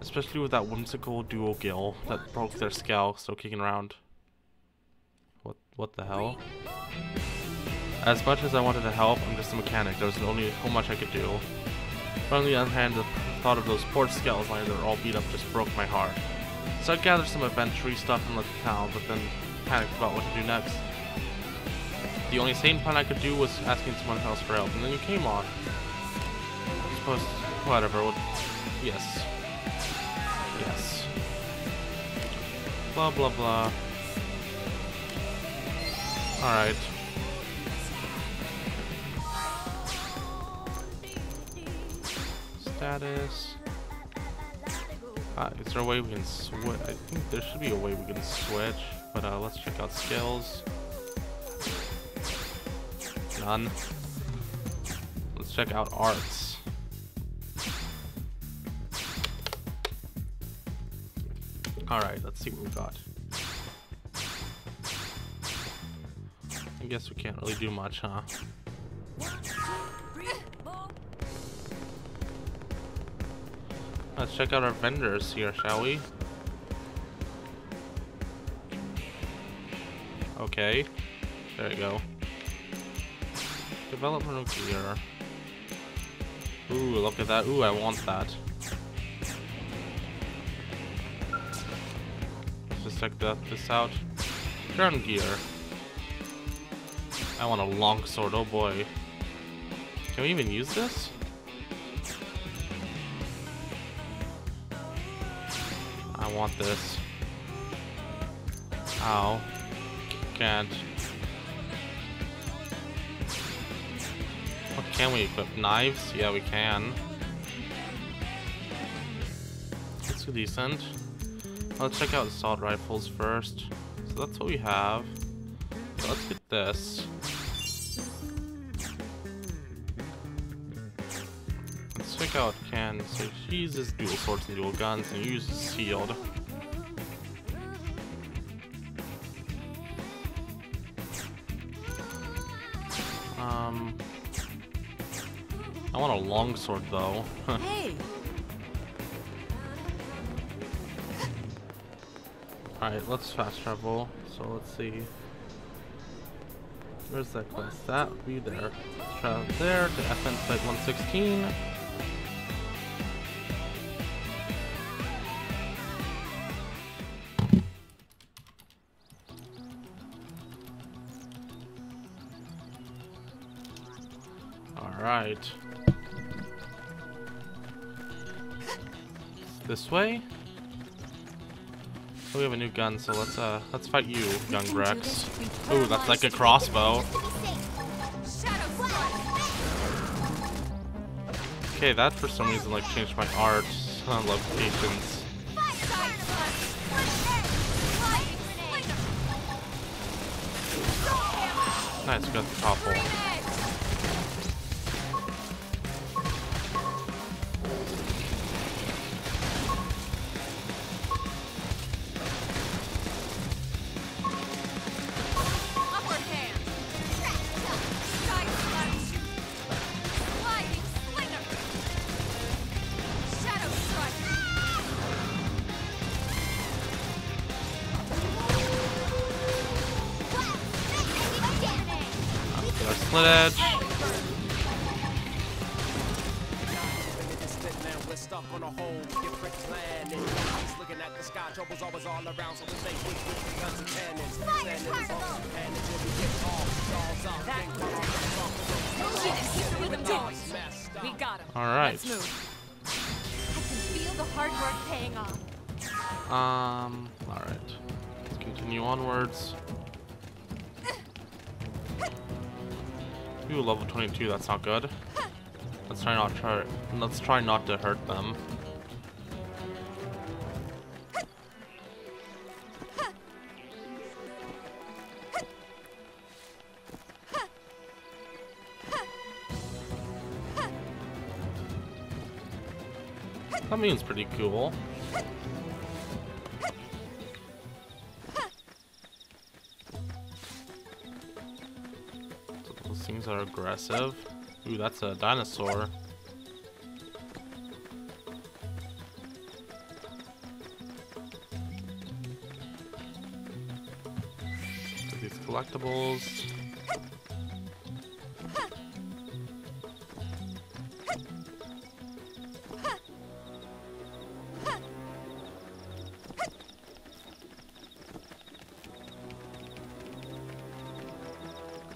Especially with that whimsical duo-gill that broke their scale still kicking around. What the hell? As much as I wanted to help, I'm just a mechanic. There was only so much I could do. But on the other hand, the thought of those poor scales lying there all beat up just broke my heart. So I gathered some adventure stuff and left the town, but then panicked about what to do next. The only sane plan I could do was asking someone else for help, and then you came on. I suppose, whatever, yes. Yes. Blah blah blah. Alright. Status. Is there a way we can switch? I think there should be a way we can switch, but let's check out skills. None. Let's check out arts. Alright, let's see what we got. I guess we can't really do much, huh? Let's check out our vendors here, shall we? Okay. There you go. Development of gear. Ooh, look at that. Ooh, I want that. Let's just check this out. Gun gear. I want a longsword, oh boy. Can we even use this? I want this. Ow. Can't. can we equip knives? Yeah, we can. It's decent. Let's check out assault rifles first. So that's what we have. So let's get this. Let's check out Ken. So she uses dual swords and dual guns and uses shield. I want a longsword though. Hey. Alright, let's fast travel. So let's see. Where's that quest? That would be there. Let's travel there to FN Flight 116. Alright. This way? Oh, we have a new gun, so let's fight you, young Rex. Ooh, that's like a crossbow. Okay, that for some reason like changed my art locations. Nice, we got the topple. Split edge. We got him. All right. Let's move. I can feel the hard work paying off. All right. Let's continue onwards. Ooh, level 22. That's not good. Let's try not to hurt them. That means pretty cool. Those things are aggressive. Ooh, that's a dinosaur. Get these collectibles.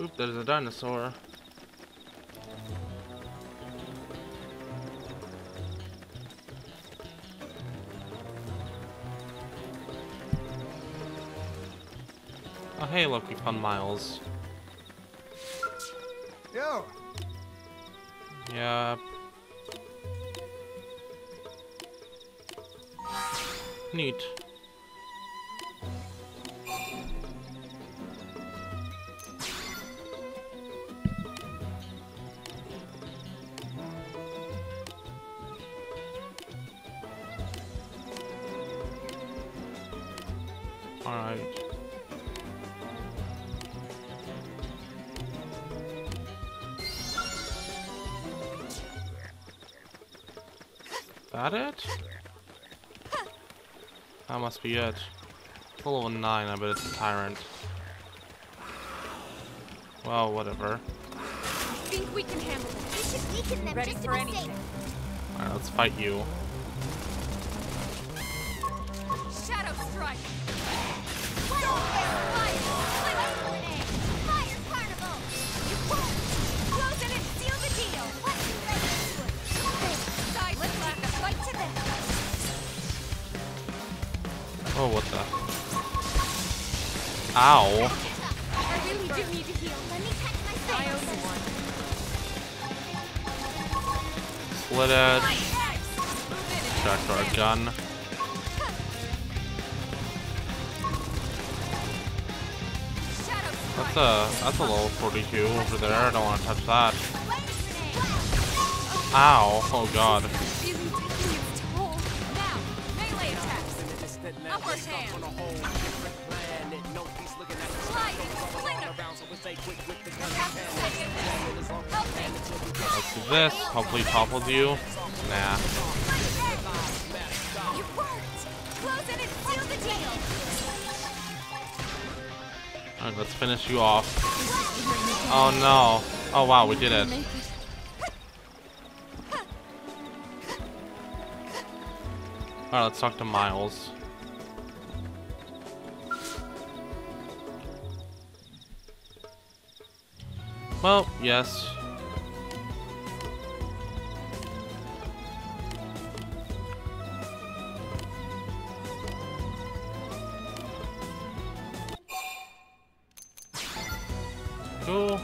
Oop, there's a dinosaur. Oh hey, look, we found Miles. Yo! Yep. Neat. Alright. That it? That must be it. It's level 9, I bet it's a tyrant. Well, whatever. Think we can handle it. We should weaken them Ready just to for be anything. safe. Alright, let's fight you. Shadow strike. Fire carnival! You won't! Close in and seal the deal. What's the right to it? Side let's fight to them. Oh, what the? Ow! I really do need to heal. Let me catch my I owe sails. you one. split edge. Check our gun. That's a level 42 over there. I don't want to touch that. Ow! Oh god. Let's do this. Hopefully topples you. Nah. Alright, let's finish you off. Oh no. Oh wow, we did it. Alright, let's talk to Miles. Well, yes. Cool.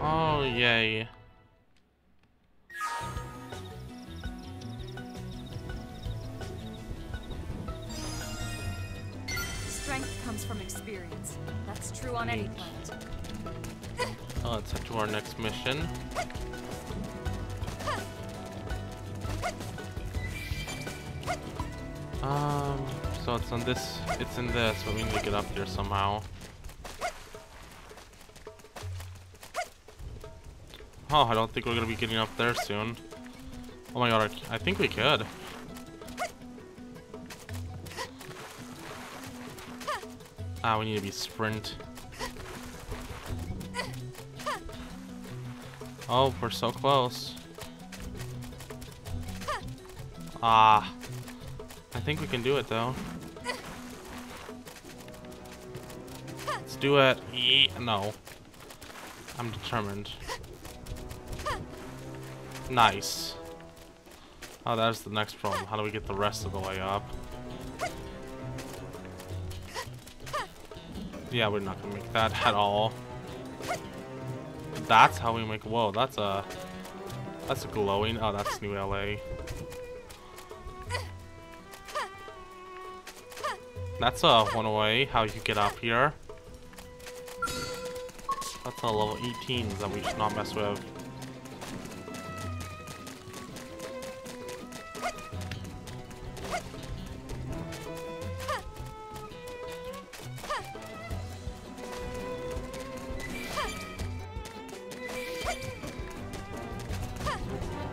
Oh, yay. Strength comes from experience. That's true on any planet. Let's head to our next mission. So it's on this, it's in this, but we need to get up there somehow. Oh, I don't think we're gonna be getting up there soon. Oh my god, I think we could. Ah, we need to be sprint. Oh, we're so close. Ah. I think we can do it though. Let's do it. No. I'm determined. Nice. Oh, that's the next problem. How do we get the rest of the way up? Yeah, we're not gonna make that at all. That's how we make. Whoa, that's a glowing. Oh, that's New LA. That's one way how you get up here. That's a level 18s that we should not mess with.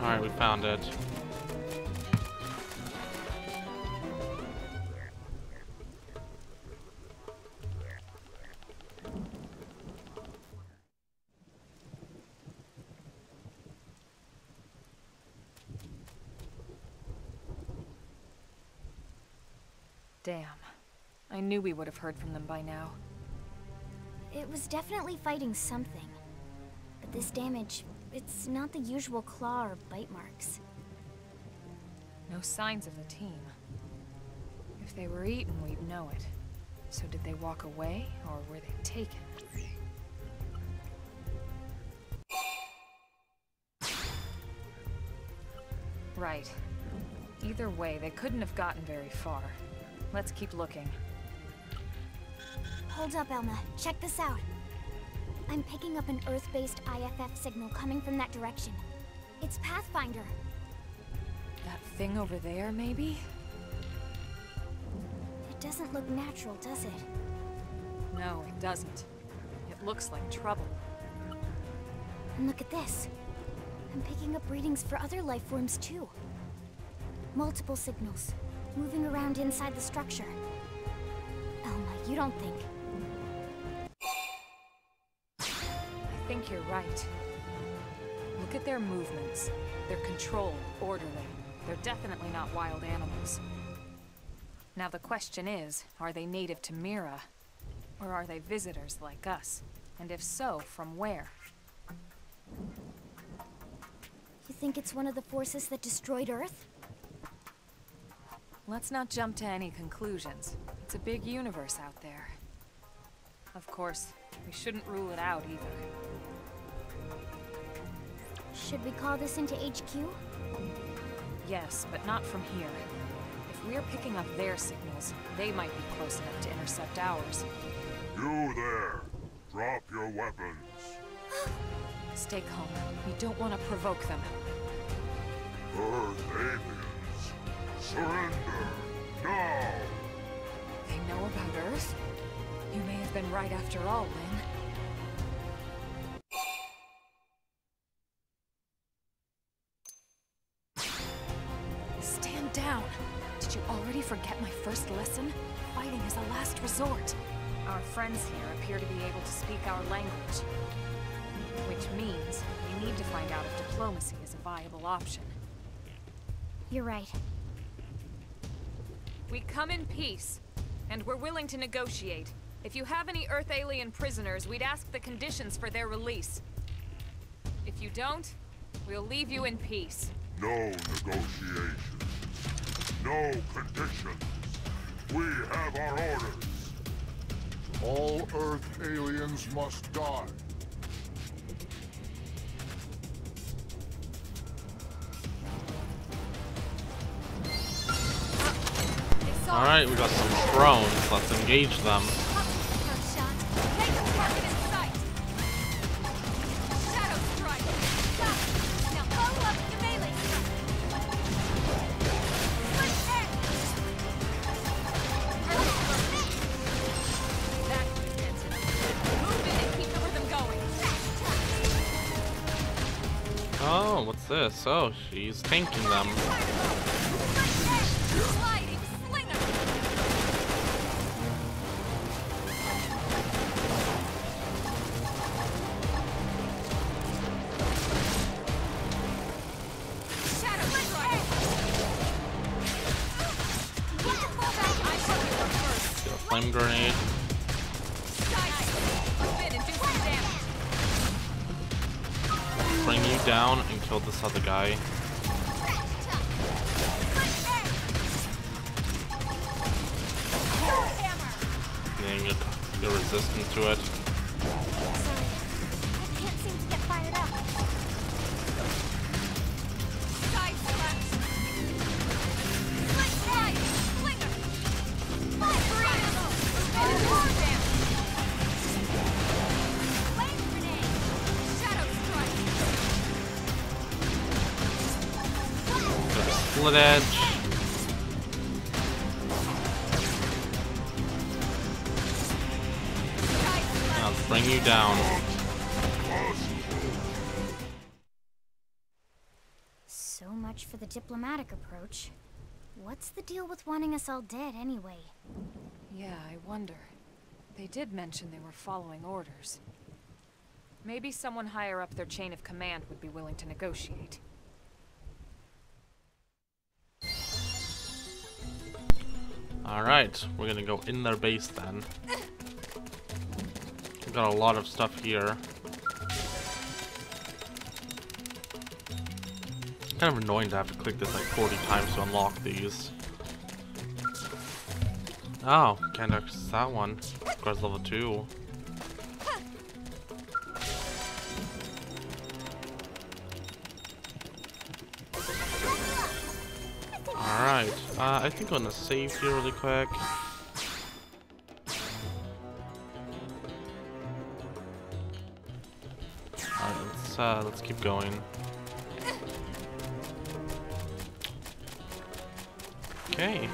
Alright, we found it. Damn. I knew we would have heard from them by now. It was definitely fighting something. But this damage, it's not the usual claw or bite marks. No signs of the team. If they were eaten, we'd know it. So did they walk away, or were they taken? Right. Either way, they couldn't have gotten very far. Let's keep looking. Hold up, Elma. Check this out. I'm picking up an Earth-based IFF signal coming from that direction. It's Pathfinder. That thing over there, maybe? It doesn't look natural, does it? No, it doesn't. It looks like trouble. And look at this. I'm picking up readings for other life forms, too. Multiple signals, moving around inside the structure. Elma, you don't think... I think you're right. Look at their movements. They're controlled, orderly. They're definitely not wild animals. Now the question is, are they native to Mira? Or are they visitors like us? And if so, from where? You think it's one of the forces that destroyed Earth? Let's not jump to any conclusions. It's a big universe out there. Of course, we shouldn't rule it out either. Should we call this into HQ? Yes, but not from here. If we're picking up their signals, they might be close enough to intercept ours. You there! Drop your weapons! Stay calm. We don't want to provoke them. Earth aliens! Surrender! Now! They know about Earth? You may have been right after all, Lynn. Stand down! Did you already forget my first lesson? Fighting is a last resort. Our friends here appear to be able to speak our language. Which means we need to find out if diplomacy is a viable option. You're right. We come in peace, and we're willing to negotiate. If you have any Earth alien prisoners, we'd ask the conditions for their release. If you don't, we'll leave you in peace. No negotiations. No conditions. We have our orders. All Earth aliens must die. Alright, we got some drones. Let's engage them. Oh, what's this? Oh, she's tanking them. Flame grenade. Bring you down and kill this other guy. Getting your resistance to it. Sorry, I can't seem to get fired up. Split edge. Now let's bring you down. So much for the diplomatic approach. What's the deal with wanting us all dead anyway? Yeah, I wonder. They did mention they were following orders. Maybe someone higher up their chain of command would be willing to negotiate. Alright, we're gonna go in their base then. We've got a lot of stuff here. Kind of annoying to have to click this like 40 times to unlock these. Oh, can't access that one. Requires level 2. Alright, I think I'm gonna save here really quick. Alright, let's keep going. Okay.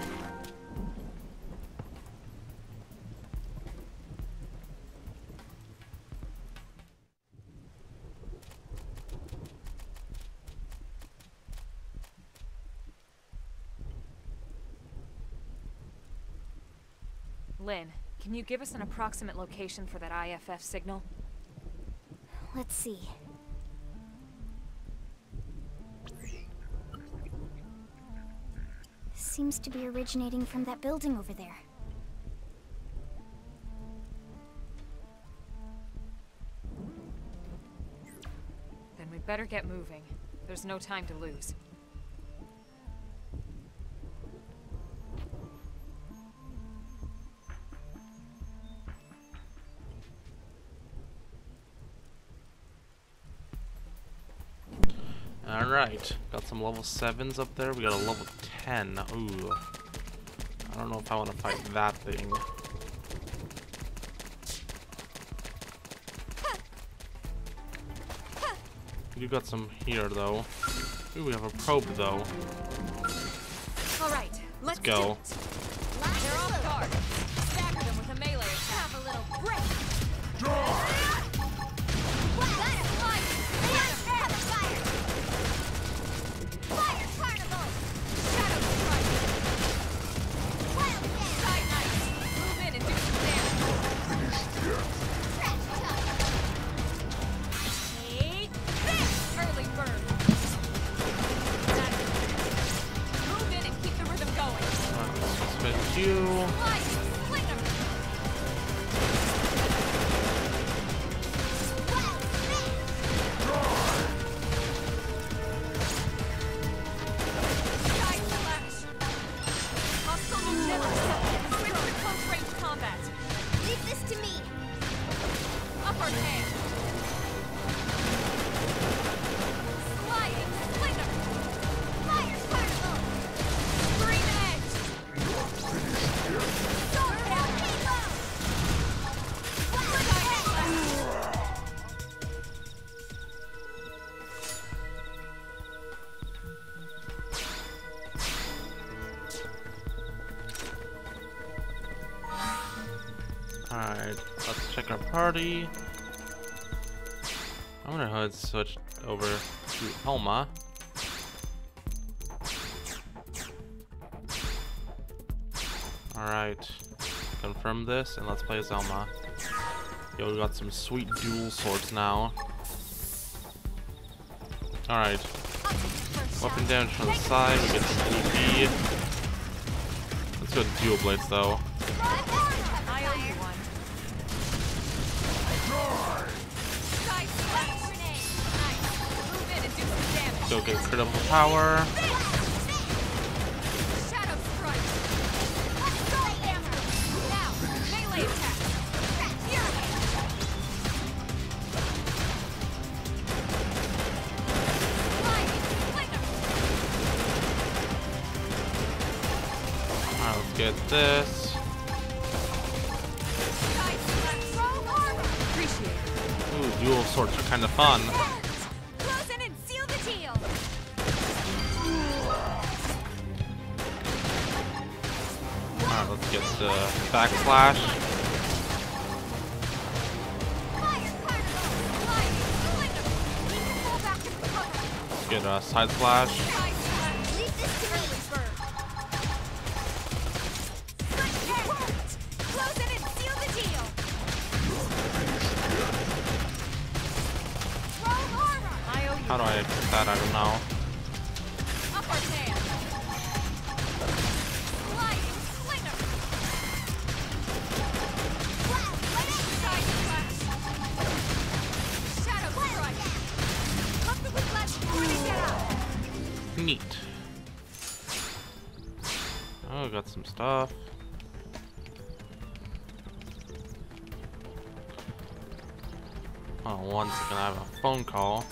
Lynn, can you give us an approximate location for that IFF signal? Let's see. Seems to be originating from that building over there. Then we better get moving. There's no time to lose. Alright, got some level 7s up there. We got a level 10. Ooh. I don't know if I want to fight that thing. You got some here, though. Ooh, we have a probe, though. Alright, let's go. They're off guard. Stagger them with a melee attack. Have a little break. Fire carnival! Shadow strike! Wild side knife! Move in and do some damage. Trash talk! Take this! Early bird! Move in and keep the rhythm going. Let's spin you. Alright, let's check our party. I'm gonna head switch over to Elma. Alright, confirm this and let's play as Elma. Yo, we got some sweet dual swords now. Alright, weapon damage from the side, we get some EP. Let's go to dual blades though. Go get critical power. Shadow strike. Now, melee attack. Alright, let's get this. Ooh, dual swords are kind of fun. Let's get the backslash. Let's get a side slash. How do I exit that? I don't know. Neat. Oh, got some stuff. Oh, one second, I have a phone call.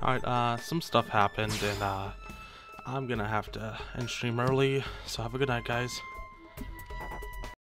Alright, some stuff happened, and I'm gonna have to end stream early, so have a good night, guys.